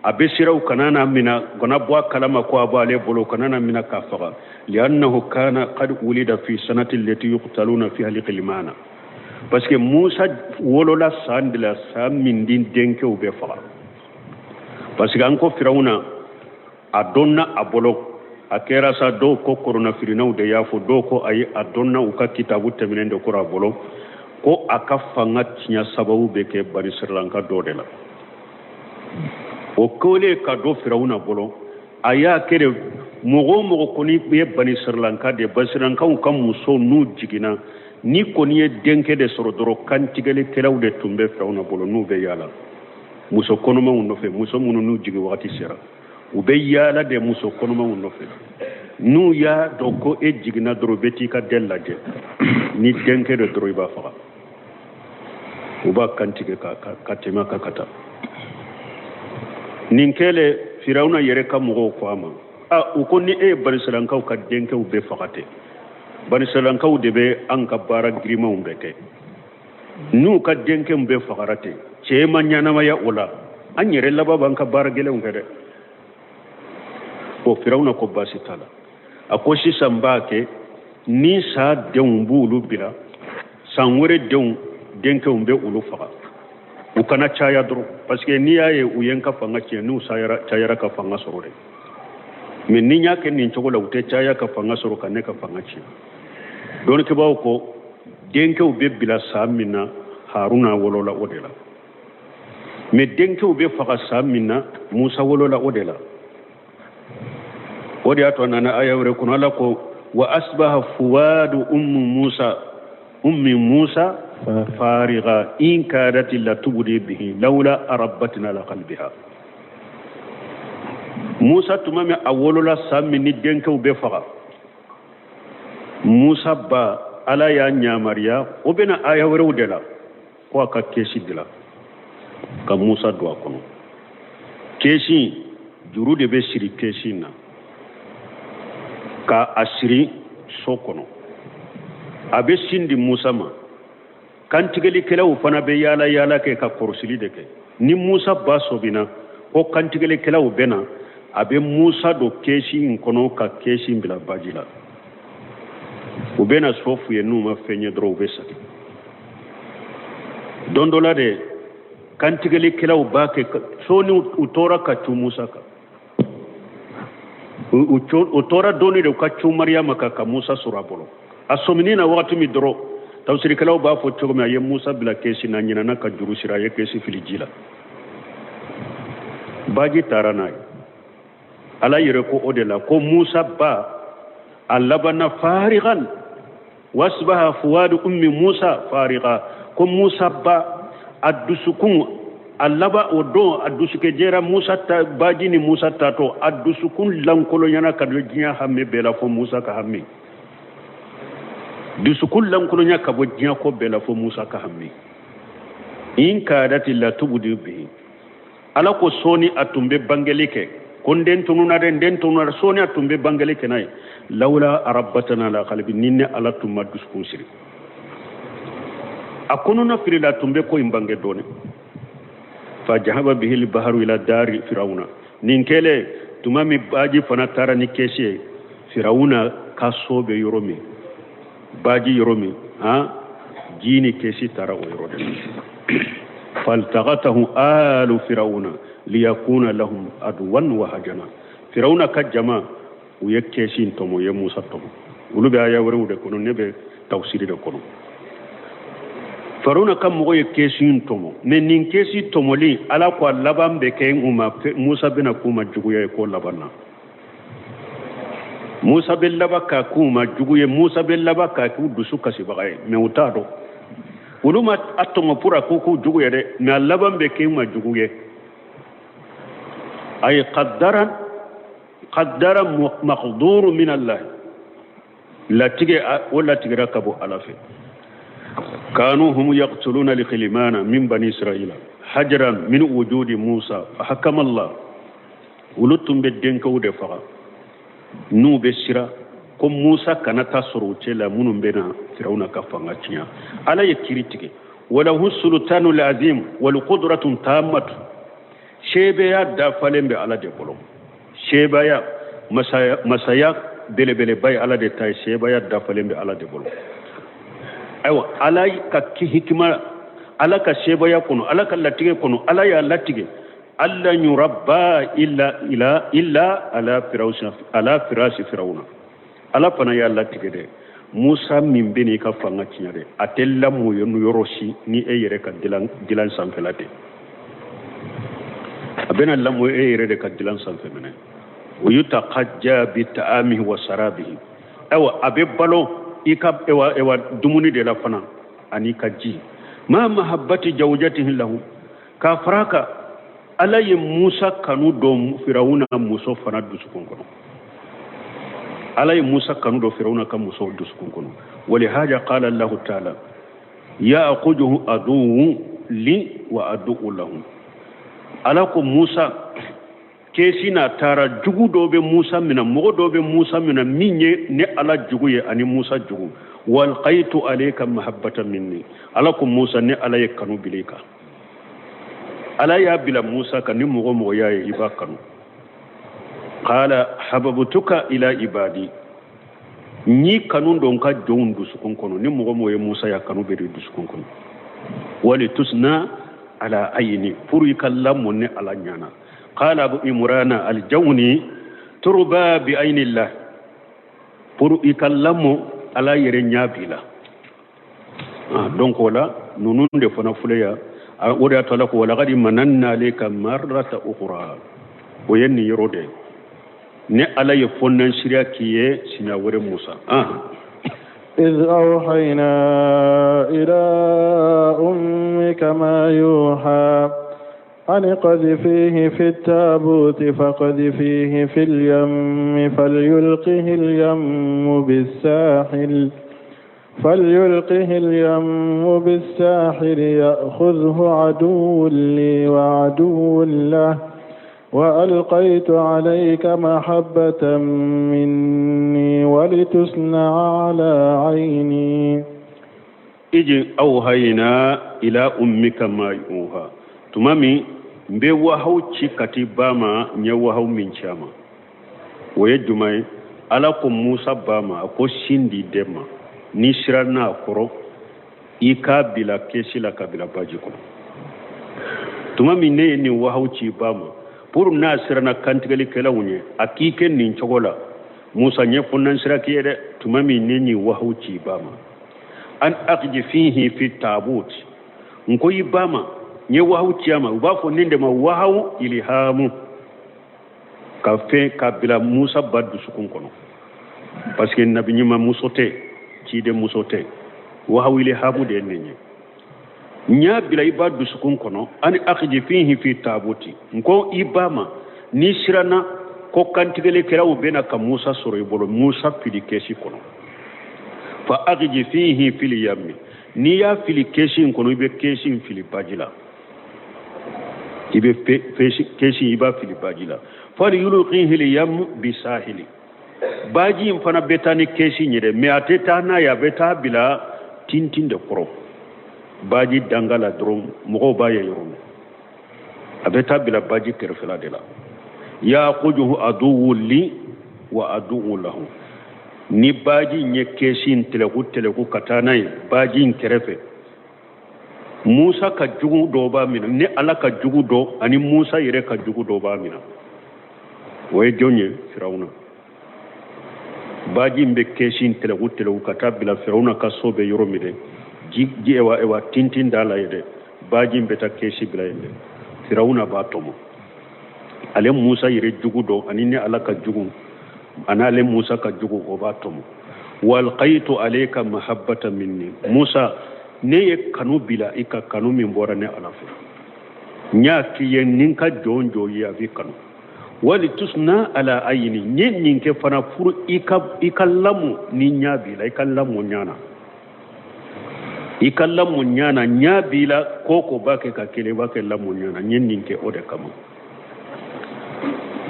أبشر كاننا من غنبوا كلام كوابا لبلو كاننا من كافر لأنه كان قد ولد في سنة التي يقتلون فيها لقلمانا parce que Musa wolola sandila sa min din denke u be fara parce que anko firawuna adonna abolo akera sa do ko corona firinaw de yafo do ko ay adonna u ka kitabu temene de ko abolo ko akafanga tinya sababu be ke bari Sri Lanka do de la o kole ka do firawuna bolo aya kere mogo koni be bani Sri Lanka de Sri Lanka kam muso nu jigina ni koni ye denke de soro doro kantigele kelaw de tumbe firawuna bolo nu be yala muso konoma uno fe muso munu nu jigi wakati sera ube yala de muso konoma uno fe nu ya doko e jigna doro beti ka delaje ni denke de doro ba fa uba kantike ka tema ka kata ninkele firawna yere ka mo ko ama ukoni e barisalankaw ka denke u be fakate barisalankaw de be an ka bara grima umbeke nu ka denke mbe fakarate chema nyana maya ola an yere laba ban ka bara gele umbede ko firawna ko basitala akoshi sambake ni sa denbu ulu bila sanwere denke umbe ulu faka ukana chaya dro parce que ni yaye uyenka fanga che nu chayara ka fanga sorore mais ni nya ke ni chogola ute chaya ka fanga soro kane ka fanga che don ke bawo ko denke ube bila samina haruna wolola odela mais denke ube faka samina musa wolola odela odi ato nana ayawre kuno ala ko wa asbaha fuwadu ummi musa fariga in kadat la tubdi bihi laula arabatna la qalbiha musa tumame awolola sammi ni denke ube faga musa ba ala ya nyamariya obena ayawre udela ko ka kesi dila ka musa do akono kesi juru de be siri kesi na ka asiri sokono abe sindi musa ma kantigeli kelaw fana be yala ke ka korosili de ke ni musa ba sobina ko kantigeli kelaw bena abe musa do keshi in kono ka keshi bila bajila u bena sofu ye numa fenye dro besa dondola de kantigeli kelaw ba ke soni utora ka tu musa ka utora doni de ka tu maryama ka musa surabolo asominina wakati mi dro tawsiri kalaw ba fo chogoma ye musa bila kesi na nyina na ka juru sira ye kesi filijila baji taranai ala yere ko odela ko musa ba alabana farigan wasbaha fuwadu ummi musa fariga ko musa ba adusukun alaba odo adusuke jera musa ta baji ni musa tato adusukun lankolo yana kadwe jinya hamme bela fo musa ka hamme dusukun lankolo nya kabo jinya ko bela fo musa ka hamme in kadati la tubdi bihi ala ko soni atumbe bangelike kon den tununa den tununa soni atumbe bangelike nay laula arabatana la qalbi ninne ala tumma duskun siri akununa firila tumbe ko imbange doni fajahaba bihi al-bahru ila dari firawuna ninkele tumami baji fana tara ni keshe firawuna kasobe yoromi baji yoromi jini keshi tara o yorode faltaqatahu alu firawuna liyakuna lahum adwan wa hajana firawuna kajama uye keshi ntomo ye musa tomo ulube aya wore kono nebe tawsiri de kono faruna kam mo ye kesi tomo ne nin kesi tomoli ala ko laban be ke umma musa bina kuma juguye ko labanna musa be labaka kuma juguye musa be labaka ku dusu kasi bagaye me utado uluma atomo pura ko ku juguye de na laban be ke umma juguye ay qaddara maqdur min allah la tige wala tige rakabu alafi كانوا هم يقتلون لخلمان من بني إسرائيل حجرا من وجود موسى فحكم الله ولتم بدينك ودفع نو بسرا كم موسى كان تصرو تلا من بنا فرعون كفانغاتيا على يكريتك وله السلطان العظيم والقدرة تامة شيبيا دافلين على دبلو شيبيا مسايا بلبل باي على دتاي شيبيا دافلين على دبلو aywa alay ka hikima ala ka shebaya kono ala ka latige kono ala ya latige alla yurabba illa ala firashi firawna ala pana ya latige de musa min beni ka fanga tinyade atella mo yonu yoroshi ni e yere ka dilan sanfelate abena lamu e yere de ka dilan sanfemene uyutaqajja bi ta'amihi wa sarabihi aywa abe balo ika ewa dumuni de la fana ani kaji ma mahabbati zawjatihi lahu ka faraka alaye musa kanu do firawuna muso fana dusukon kono علي موسى كانوا دو فرعون كم موسى دسكون كنو ولهذا قال الله تعالى يأخذه عدو لي وعدو لهم alaku Musa kesi na tara jugu do be Musa mina mogo do be Musa mina minye ne ala jugu ye ani Musa jugu wal qaitu alayka mahabbatan minni alaku Musa ne ala ye kanu bilika ala ya bila Musa kan ni mogo ya ye iba kanu qala hababtuka ila ibadi ni kanu don ka jongu dusukun kono ni mogo ye Musa ya kanu be dusukun kono wali tusna على عيني فري كلامني على نيانا قال ابو عمران الجوني تربى بعين الله فري كلامو على يرنيا بلا دونك ولا نونون دي فنا فليا ودا تلك ولا غادي مننا عليك مره اخرى ويني يرودي ني على يفنن شريكيه سنا ور موسى إذ أوحينا إلى أمك ما يوحى أن اقذفيه في التابوت فاقذفيه في اليم فليلقه اليم بالساحل يأخذه عدو لي وعدو له وألقيت عليك محبة مني ولتصنع على عيني إذ أوحينا إلى أمك ما يوحى تمامي بوهو تشيكتي باما نيوهو من شاما ويجمعي ألاكم موسى باما أكو شندي دما نشرنا أكرو إيكا بلا كيشي لكا بلا باجيكو تمامي نيني وهو تشي باما pour na sirana kantigali kala wunye akike nin chogola Musa nye funnan sira kiyede tumami nini wahauci bama an aqji fihi fi tabut nko yibama nye wahauci ama ubafo ninde ma wahaw ilhamu kafe kabila Musa baddu sukun kono parce que nabi nyima musote cide musote wahaw ilhamu de nenye nya bila ibadu sukun kono ani aqji fihi fi tabuti nko ibama ni sirana ko kantigele kerawo bena ka Musa soro ibolo Musa fili keshi kono fa aqji fihi fil yammi ni ya fili keshi kono ibe keshi fili bajila ibe keshi iba fili bajila fa yulqihi al yam bisahili baji mfana betani keshi nyede me ateta na ya beta bila tintinde koro baji dangala drum mogo baye yorum abeta bila baji kerfela de la ya qujuhu adu li wa adu lahu ni baji nye keshin teleku katanai baji kerefe Musa ka jugu do ba mina ni ala ka jugu do ani Musa yere ka jugu do ba mina way jonye Firauna baji mbe keshin teleku katabila Firauna ka sobe yoromide ji ewa tintin dala yede baji mbeta keshi bila yede Firauna ba tomo ale Musa yere jugu do ani ne ala ka jugu anale Musa ka jugu ko ba tomo wal qaitu alayka mahabbatan minni Musa ne ye kanu bila ika kanu min bora ne ala fi nya ki yen ninka jonjo ya fi kanu wali tusna ala ayni nyen ninke fana furu ika lamu ni nya bila ika lamu nyana ikallamu nyana nyabila koko bake ka kele bake lamu nyana nyeninke ode kama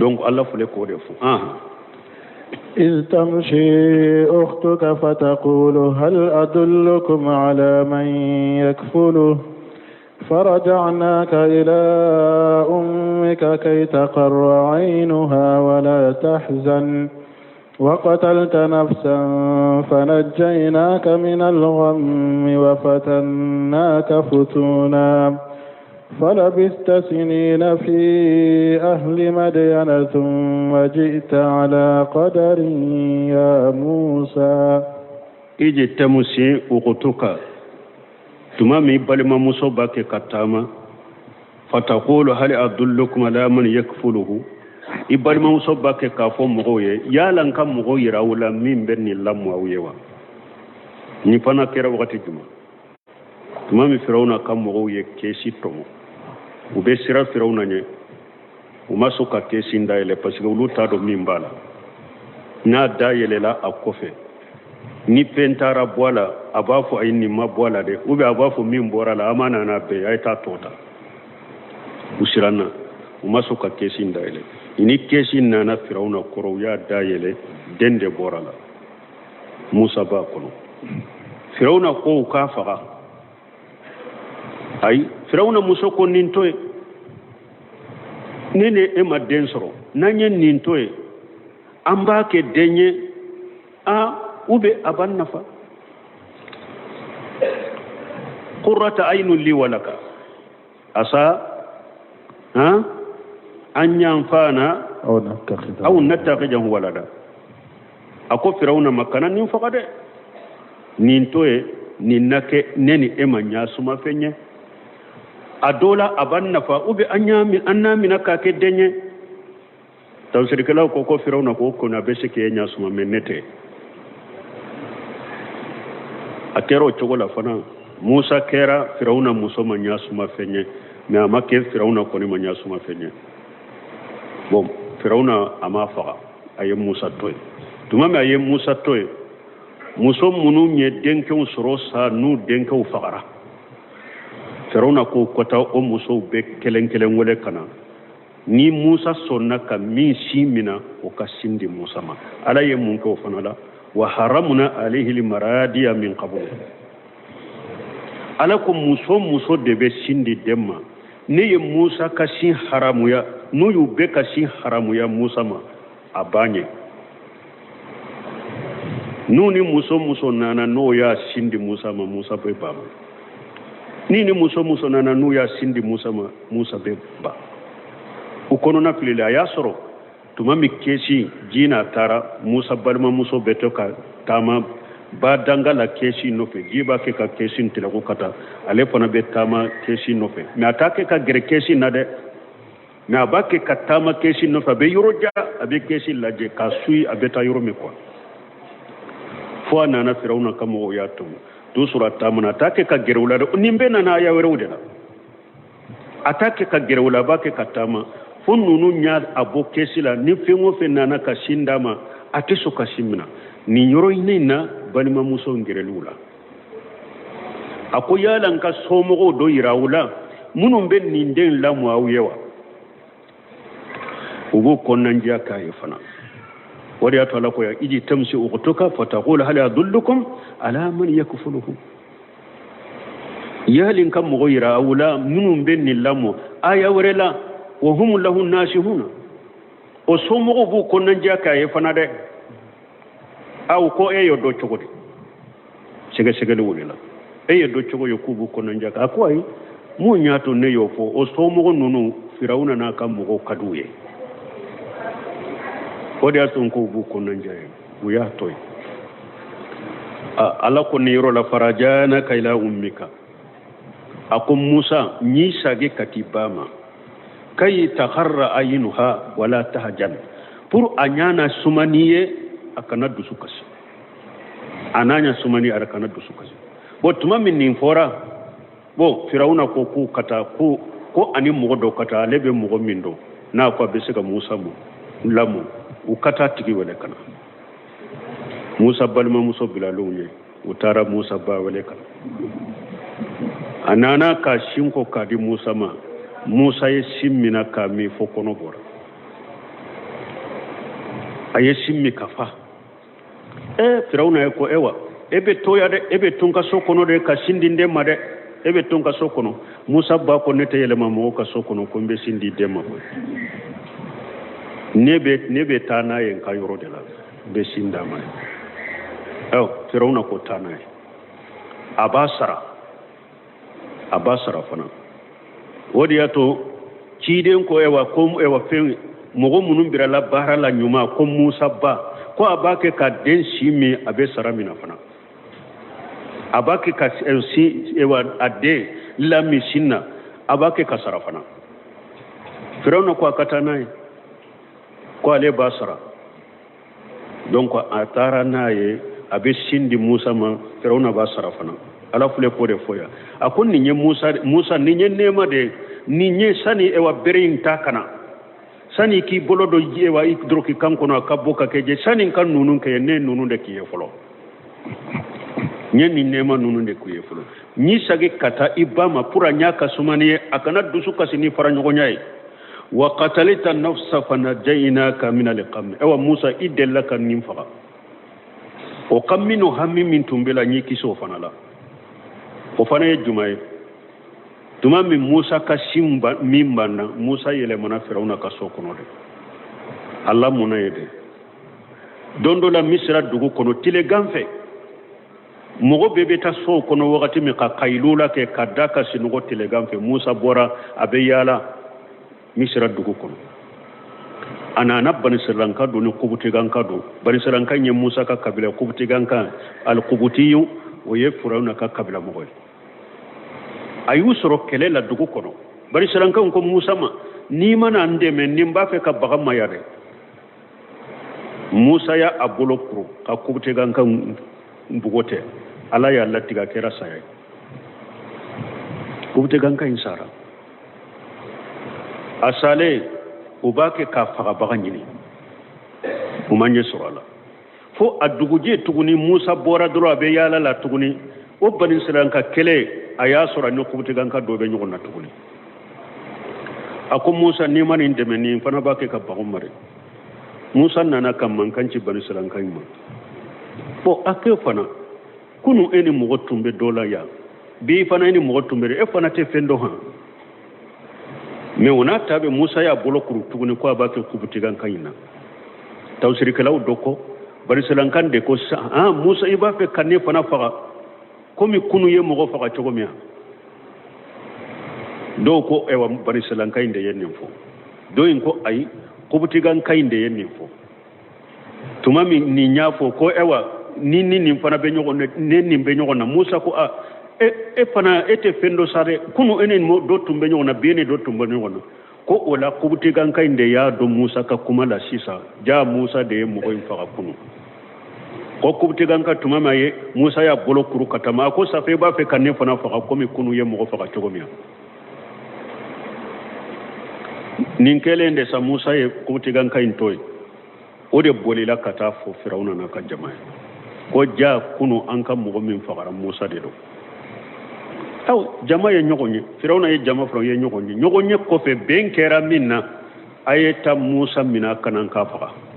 donc Allah fule ko de fu إذ تمشي أختك فتقول هل أدلكم على من يكفله فرجعناك إلى أمك كي تقر عينها ولا تحزن وقتلت نفسا فنجيناك من الغم وفتناك فتونا فلبثت سنين في أهل مدين ثم جئت على قدر يا موسى إجي تمسي أختك تمامي بالما موسى باكي كتاما فتقول هل أدلكم على من يكفله ibalima muso bake ka fo mogo ye yalan kam mogo yira wala min benni lamu awewa ni fana kera wakati juma mami Firauna kam mogo ye keshi tomo ube sira Firauna nye umaso ka keshi ndaile parce que uluta do min bala na da yelela a kofe ni pentara bola abafu ay ni ma bola de ube abafu min bora la amana na be ay ta tota usirana umasuka kesin da yele ini kesin na Firauna koro ya da yele dende bora la Musa ba kono Firauna ko ka faga ay Firauna muso ko nintoy nene e ma densoro nanye nintoy amba ke denye a ube aban nafa qurrata aynun li walaka asa an yanfana aw nattakhijahu walada ako Firauna makana nin faqade nintoye ninnake neni ema nyasuma fenye adola aban nafa ube anyami annamina ka ke denye tawsir kala ko Firauna ko na besike nyasuma menete akero chogola fana Musa kera Firauna muso manyasuma fenye me amake Firauna ko ni manyasuma fenye bom Firauna ama faga aye Musa toy tuma me aye Musa toy muso munu nye denke usoro sa nu denke ufagara Firauna ko kota o muso be kelen wole kana ni Musa sonna ka min simina o ka sindi Musa ma ala ye mun ko fanala wa haramuna alayhi limaradiya min qabl ala ko muso de be sindi demma ne ye Musa ka sin haramuya no yu be ka sin haramuya Musa ma abanye nuni muso nana no ya sindi Musa ma Musa be ba ni muso nana no ya sindi Musa ma Musa be ba ukono na filila ya soro tuma mi kesi jina tara Musa balma muso beto ka tama ba dangala kesi nofe jiba ke ka kesi ntila ko kata ale fana be tama kesi nofe me atake ka gere kesi na de me abake ka tama kesi nofe be yoroja abe kesi laje ka sui abeta yoro me kwa fo nana Firauna kamo ya tum to surata mun atake ka gere wala nimbe na ya were wudela atake ka gere wala ba ke ka tama nunu nya abo kesila ni fengo fe nana ka shindama atiso ka shimina ni yoro inena balima muso ngerelula ako yalan ka somo do yirawula munum ben ni den la muawiyewa ugo konnanja kay fana wadi atala ko ya iji tamsi uqtuka fataqul hal adullukum ala man yakfuluhu yalin kam mo yirawula munum ben ni lamo aya warela وهم له الناشهون وسومو بو كوننجا كاي فناده او كو ايو دو تشوغودي سيغا ولا ايو دو تشوغو يكوبو كوننجا اكواي مو نياتو نيو فو وسومو نونو فيراونا نا كام مو كادويه ودي اسون كو بو كوننجا ويا توي ala ko niro la farajana kaila ummika akum Musa ni sage katibama kay takharra aynuha wala tahjan pour anyana sumaniye akana dusukas ananya sumani arakana dusukas bo tuma min nin fora bo Firauna ko ku kata ko ani mogodo kata lebe mogo mindo na ko be sega Musa mu lamu ukata tigi wala kana Musa balma muso bilalunye utara Musa ba wala kana anana ka shinko kadi Musa ma Musa ye simmina ka mi fo kono bora aye simmi kafa Firauna e ko ewa ebe toya de ebe tunka sokono de ka sindinde ma de ebe tunka sokono Musa ba ko nete yele ma mo ka sokono ko be sindi de ma nebe tana yen ka yoro de la be sinda ma Firauna ko tana abasara fana wodi yato ciden ko ewa fen mogo munum birala barala nyuma ko Musa ba ko abake ka den shimi abe saramina fana abake ka si ewa ade la misina abake ka sarafana Firauna ko akata naye ko ale basara donc atara naye abe sindi Musa ma Firauna ba sarafana ala fule ko de foya akon ni Musa ni nema de ni sani ewa berin takana sani ki bolo do jewa ik droki kankono kabbo ka keje sani kan nunun ke ne nunun de kiye folo nyen ni nema nunun de kiye folo ni sage kata ibama pura nyaka sumani akana dusu kasini fara nyogonyai wa qatalta nafsa fanajaynaka min alqam ewa musa idellaka nim faga o kamino hammi min tumbela ni kiso fanala o fana jumay tuma min musa ka simba mimbana musa yele mana firawna ka sokono de allah muna yede dondo la misra dugu kono tile ganfe mogo bebe ta so kono wakati mi ka kailula ke kadaka sinugo tile ganfe musa bora abe yala misra dugu kono ana na bani sirranka do ni kubuti ganka do bani sirranka nye musa ka kabila kubuti ganka al kubutiyu o ye firawna ka kabila mogo ayu soro kele la dugu kono bari sirranka ko musa ma ni mana ndeme nimba fe ka baga mayare musa ya abolo kuru ka kubuti ganka mbugote ala ya Allah tiga kera saya kubuti ganka insara asale ubake ka faga baga nyini umanye sorala fo aduguje tuguni musa bora dro abe yala la tuguni o bani sirranka kele aya sora no kubuti ganka dobe nyugo na tuguni ako musa ni mani ndeme ni fana bake ka bago mare musa nana kam man kanci bani sirranka ma fo ake fana kunu eni mogo tumbe dola ya bi fana eni mogo tumbe e fana te fendo ha me wona tabe musa ya bolo kuru tuguni ko abake kubuti ganka ina tawsiri kala doko bari selankan de ko musa iba fe kanne fana faga komi kunu ye mogo faga chogomiya do ko ewa bari selankan inde yennen fo do in ko ay kubuti ganka inde yennen fo tumami ni nyafo ko ewa ni fana be nyogo ne be nyogo na musa ko e fana ete fendo sare kunu enen mo do tumbe nyogo na bene do tumbe nyogo na ko ola kubuti ganka inde ya do musa ka kuma la sisa ja musa de mo ko faga kunu ko kubuti ganka tumama ye musa ya bolo kuru katama ko safe ba fe kanne fana faga ko mi kunu ye mo faga chogomiya nin kele nde sa musa ye kubuti ganka intoy o de bolila kata fo firawna na ka jama ko ja kunu an ka mo min faga musa de do aw jama ye nyogonye firawna ye jama fro ye nyogonye ko fe ben kera minna ayeta musa mina kanan ka faga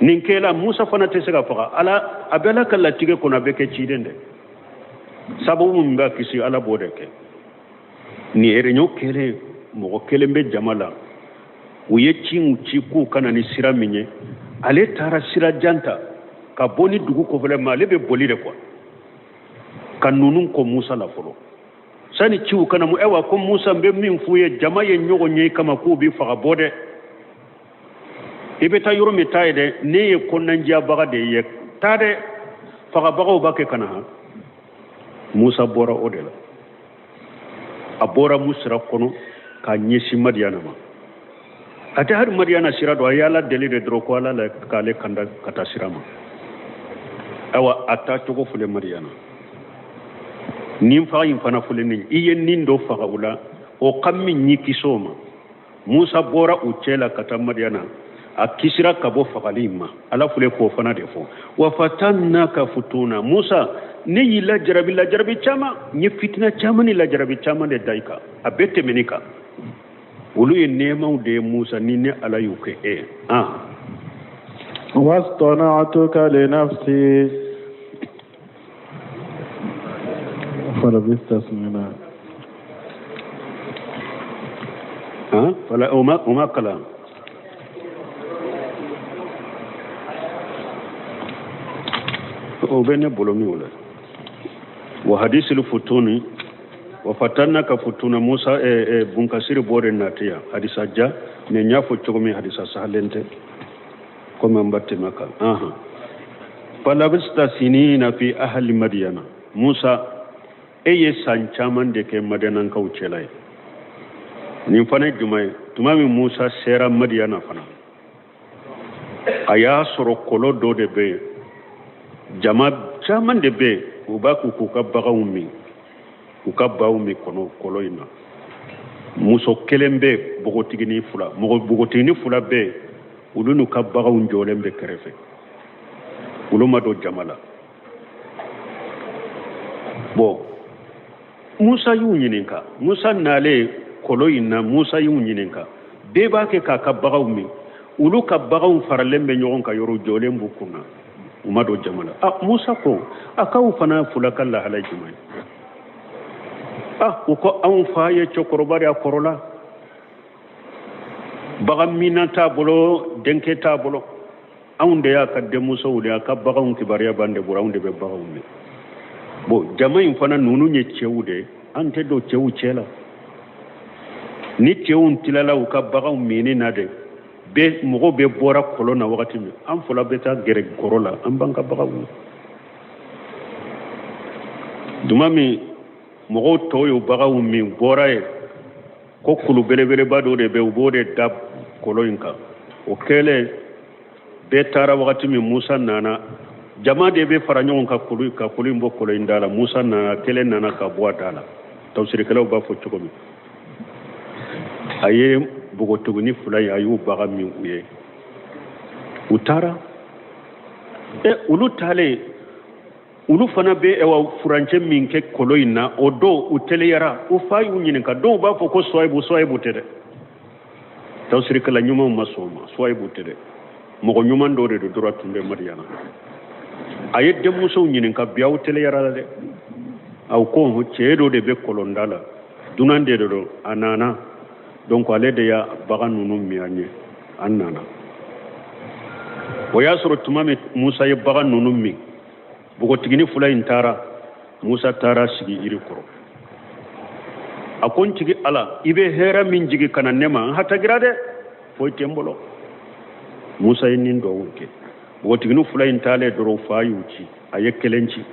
nin kela musa fana te sega faga ala abela kala tige ko na beke chidende sababu mun ba kisi ala bodeke ni erenyo kele mo kele be jamala uye ci ku kana ni sira minye ale tara sira janta ka boni dugu ko vraiment le be boli de quoi kanunun ko musa la folo sani ciu kana mu ewa ko musa be min fuye jama ye nyogo nyei kama ku bi faga bode ibe ta yoro mi tayde ne ye konnanja baga de ye tade faga baga o bakke kana ha musa bora odela abora musra kono ka nyesi madiana ma ate har madiana sira do yala delire dro ko ala la kale kanda kata sirama awa ata to fule madiana nim fa yin fana fule ni iyen nin do faga wula o kammi nyiki soma musa bora uchela kata madiana akisira kabo fagalima ala fule ko fana defo wa fatannaka futuna musa ne yila jarabi chama ni fitna chama ni la jarabi chama de daika abete menika ulu ye nema de musa ni ne ala yuke واصطنعتك لنفسي فلبثت سنين فلا وما كلام وبين بولومي ولا وحديث الفتون وفتنك فتون موسى بنكسير بورن ناتيا حديث جاء من يافو تشومي حديث سهلنت كما مبت مكا فلبثت سنين في أهل مدين موسى أي سانچامن دك مدينة كوچلاي نفنا جمعي تمامي موسى سيرا مدينة فنا أيا سرو كولو دو دبي jama chaman de be ubaku ku ka bagaumi ku ka baumi kono koloina muso kelen bɛ bogotigini fula bogotigini fula bɛ olu n'u ka baganw jɔlen bɛ kɛrɛfɛ olu ma don jama la bon Musa y'u ɲininka Musa nalen kolo in na Musa y'u ɲininka bɛɛ b'a kɛ k'a ka baganw min olu ka baganw faralen bɛ ɲɔgɔn kan yɔrɔ jɔlen b'u kun na u ma don jama la Musa ko a k'aw fana fula ka lahala jumɛn u ko anw fa ye cɛkɔrɔba de a kɔrɔla bagan minna t'a bolo denkɛ t'a bolo anw de y'a ka denmusow de y'a ka baganw kibaruya b'an de bolo anw de bɛ baganw min bon jama in fana ninnu ye cɛw de an tɛ don cɛw cɛ la ni cɛw tilala u ka baganw minni na de mɔgɔw bɛ bɔra kɔlɔn na wagati min an fɔlɔ bɛ taa gɛrɛ kɔrɔ la an b'an ka baganw min tuma min mɔgɔw tɔw y'u baganw min bɔra ye ko kulu belebeleba dɔ de bɛ u b'o de da kɔlɔn in kan o kɛlen bɛɛ taara wagati min Musa nana jama de bɛ fara ɲɔgɔn kan kulu in bɔ kɔlɔn in da la Musa nana kelen nana ka bɔ a da la tafsirikɛlaw b'a fɔ cogo min a ye bogotigini fila in a y'u bagan min u ye u taara olu taalen olu fana bɛ furancɛ min kɛ kɔlɔn in na o don u teliyara u fa y'u ɲininka dɔw b'a fɔ ko Suwaibu tɛ dɛ tafsirikɛla ɲumanw ma sɔn o ma Suwaibu tɛ dɛ mɔgɔ ɲuman dɔw de don dɔrɔn tun bɛ Madiyana a ye denmusow ɲininka bi aw teliyara la dɛ aw ko cɛ dɔ de bɛ kɔlɔnda la dunan de don a nana donc ale de y'a bagan ninnu min an ye an nana o y'a sɔrɔ tuma min Musa ye bagan ninnu min bogotigini fila in taara Musa taara sigi yiri kɔrɔ a ko n tigi Ala i bɛ hɛrɛ min jigi ka na ne ma n hatagira dɛ foyi tɛ n bolo Musa ye nin dugawu kɛ bogotigini fila in taalen dɔrɔn fa y'u ci a ye kelen ci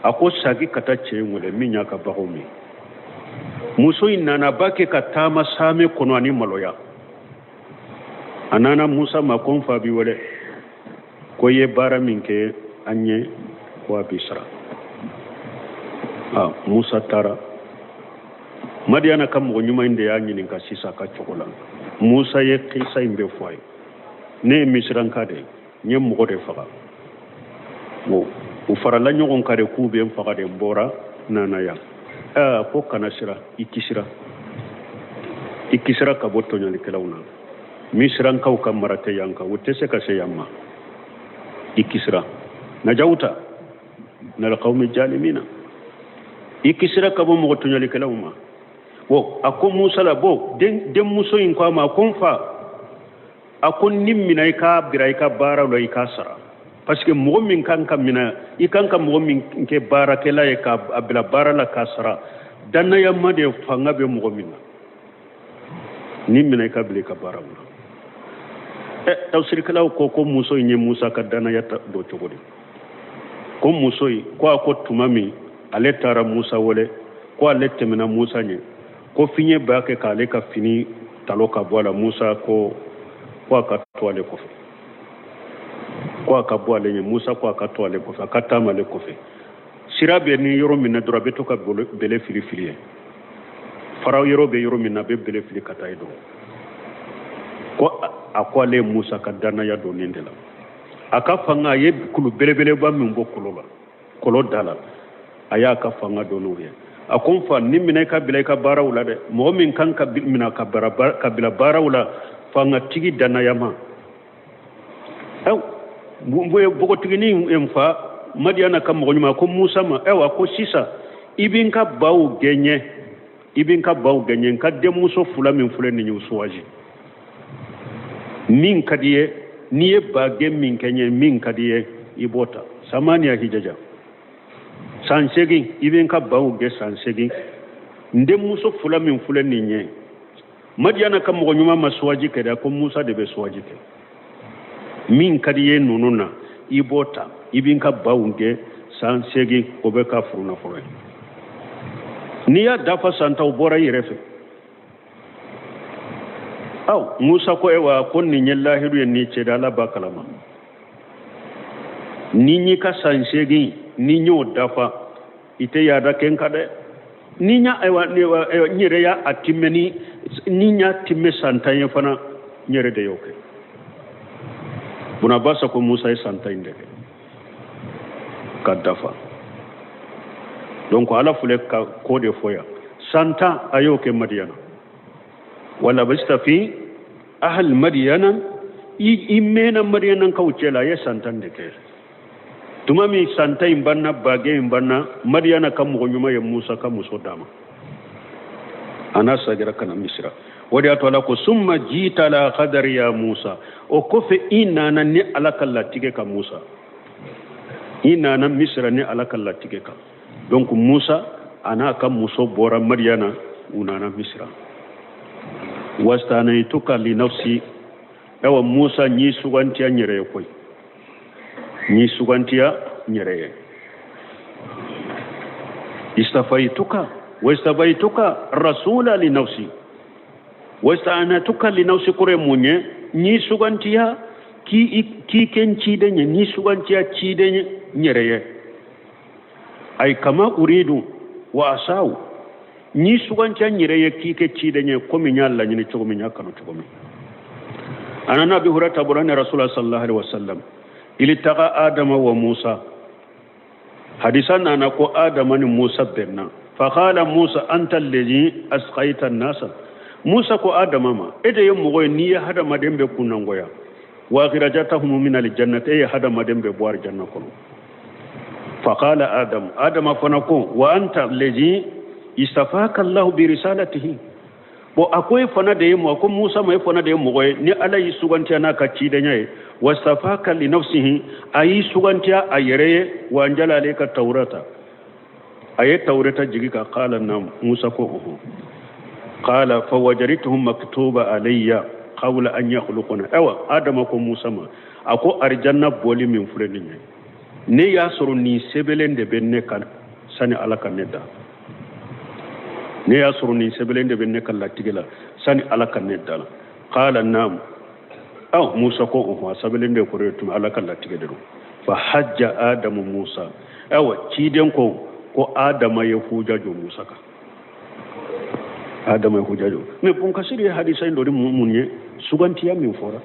a ko sagi ka taa cɛ in wele min y'a ka baganw min muso in nana ba kɛ ka taama saame kɔnɔ ani maloya a nana Musa ma ko n fa b'i wele ko i ye baara min kɛ an ye ko a b'i sara Musa taara Madiyana ka mɔgɔ ɲuman in de y'a ɲininka sisan ka cogo la Musa ye kisa in bɛɛ fɔ a ye ne ye Misiranka de ye n ye mɔgɔ de faga bon u farala ɲɔgɔn kan de k'u bɛ n faga de n bɔra nana yan ko kana sira i kisira ka bɔ tɔɲɔlikɛlaw na Misirankaw ka mara tɛ yan kan u tɛ se ka se yan ma i kisira najawta min alqawmi jalimina i kisira ka bɔ mɔgɔ tɔɲɔlikɛlaw ma bon a ko Musa la bon denmuso in ko a ma ko n fa a ko ni mina i k'a bira i ka baara la i k'a sara parce que mɔgɔ min kan ka mina i kan ka mɔgɔ min kɛ baarakɛla ye k'a bila baara la k'a sara dannayama de fanga bɛ mɔgɔ min na ni mina i ka bila i ka baara la tafsirikɛlaw ko muso in ye Musa ka dannaya dɔ cogo di ko muso in ko a ko tuma min ale taara Musa wele ko ale tɛmɛna Musa ɲɛ ko fiɲɛ b'a kɛ k'ale ka fini talo ka bɔ a la Musa ko a ka to ale kɔfɛ ko a ka bɔ ale ɲɛ Musa ko a ka to ale kɔfɛ a ka taama ale kɔfɛ sira bɛ ni yɔrɔ min na dɔrɔn a bɛ to ka bɛlɛ fili ye fara yɔrɔ bɛ yɔrɔ min na a bɛ bɛlɛ fili ka taa ye dɔrɔn ko a ko ale ye Musa ka dannaya dɔ nin de la a ka fanga a ye kulu belebeleba min bɔ kɔlɔ da la a y'a ka fanga dɔ n'o ye a ko n fa ni minɛ i ka bila i ka baaraw la dɛ mɔgɔ min kan ka minɛ ka bila baaraw la fangatigi dannayama bogotigini n fa Madiyana ka mɔgɔ ɲuman ko Musa ma a ko sisan i bɛ n ka baw gɛɲɛ n ka denmuso fila min filɛ nin ye u suwazi min ka di ye n'i ye bagɛ min kɛ n ye min ka di ye i b'o ta samaniya hijaja san 8 i bɛ n ka baw gɛ san 8 n denmuso fila min filɛ nin ye Madiyana ka mɔgɔ ɲuman ma suwaji kɛ dɛ ko Musa de bɛ suwaji kɛ min ka di ye ninnu na i b'o ta i bɛ n ka baw gɛ san 8 o bɛ ka furu nafolo ye n'i y'a dafa san ta o bɔra i yɛrɛ fɛ Musa ko ko nin ye lahiru ye ni cɛ da Ala b'a kalama ni n'i ka san 8 ni y'o dafa i tɛ yaada kɛ n ka dɛ ninya aywa nyere ya atimeni ninya timme santanye fana nyere de yoke buna basa ko Musa e santanye kaddafa donc ala fule ka kode foya santa ayoke Madiana wala basta fi ahl Madiana imena Madiana kawcela ya santande ke tumami santa imbanna bage imbanna Madiana kam mo nyuma ya Musa kam so dama ana sagira kana misra wadi atwala ko summa jita la qadar ya Musa o kofe inana ni alakalla tige ka Musa inana misra ni alakalla tige ka donc Musa ana kam muso bora Madiana unana misra wastanaytuka li nafsi ewa Musa ni sugantiya nyere koy ni sugantiya nyere istafaituka wastabaituka rasula li nafsi wastanatuka li nafsi kure munye ni sugantiya ki ken cidenye ni sugantiya cidenye nyere ay kama uridu wa asau ni sugantiya nyere ki ke cidenye komi nyalla ni chogomi nyakano chogomi anana bi hurata burana rasulullah sallallahu alaihi wasallam ilitaqa adama wa musa hadisan ana ko adama ni musa benna fa qala musa anta alladhi asqaita an-nasa musa ko adama ma ede yemu go ni ya hada madembe kunangoya wa khirajatahum min al-jannati ya hada madembe boar janna kono fa qala adama fanako wa anta alladhi istafaka allah bi risalatihi bo akwai fana da yemu ko musa mai fana da yemu go ni alai sugantiya na ka ci da nyaye wastafaka li nafsihi ayi sugantiya ayere wa anjala alayka tawrata ayi tawrata jigi ka qala nam musa ko qala fa wajadtuhum maktuba alayya qawla an yakhluquna awa adama ko musa ma ako arjanna boli min fulani ne ya suru ni sebelende benne kan sani alaka nedda ne ya suru ni sebelende benne kan latigela sani alaka nedda qala nam aw musa ko sebelende ko retum alaka latigeda fa hajja adamu musa awa ciden ko adama ya hujajo musa ka adama ya hujajo me pon kasiri hadisa ndori munye sugantiya min fora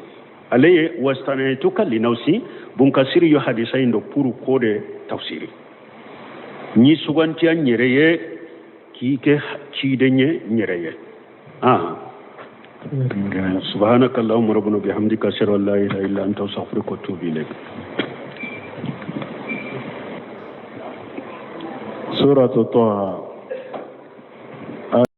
alaye wastanaytuka li nafsi bun kasiri yo hadisa ndo puru kode tafsiri ni sugantiya nyereye kike cidenye nyereye subhanakallahumma rabbana bihamdika ashhadu an la ilaha illa anta astaghfiruka wa atubu ilayk سورة طه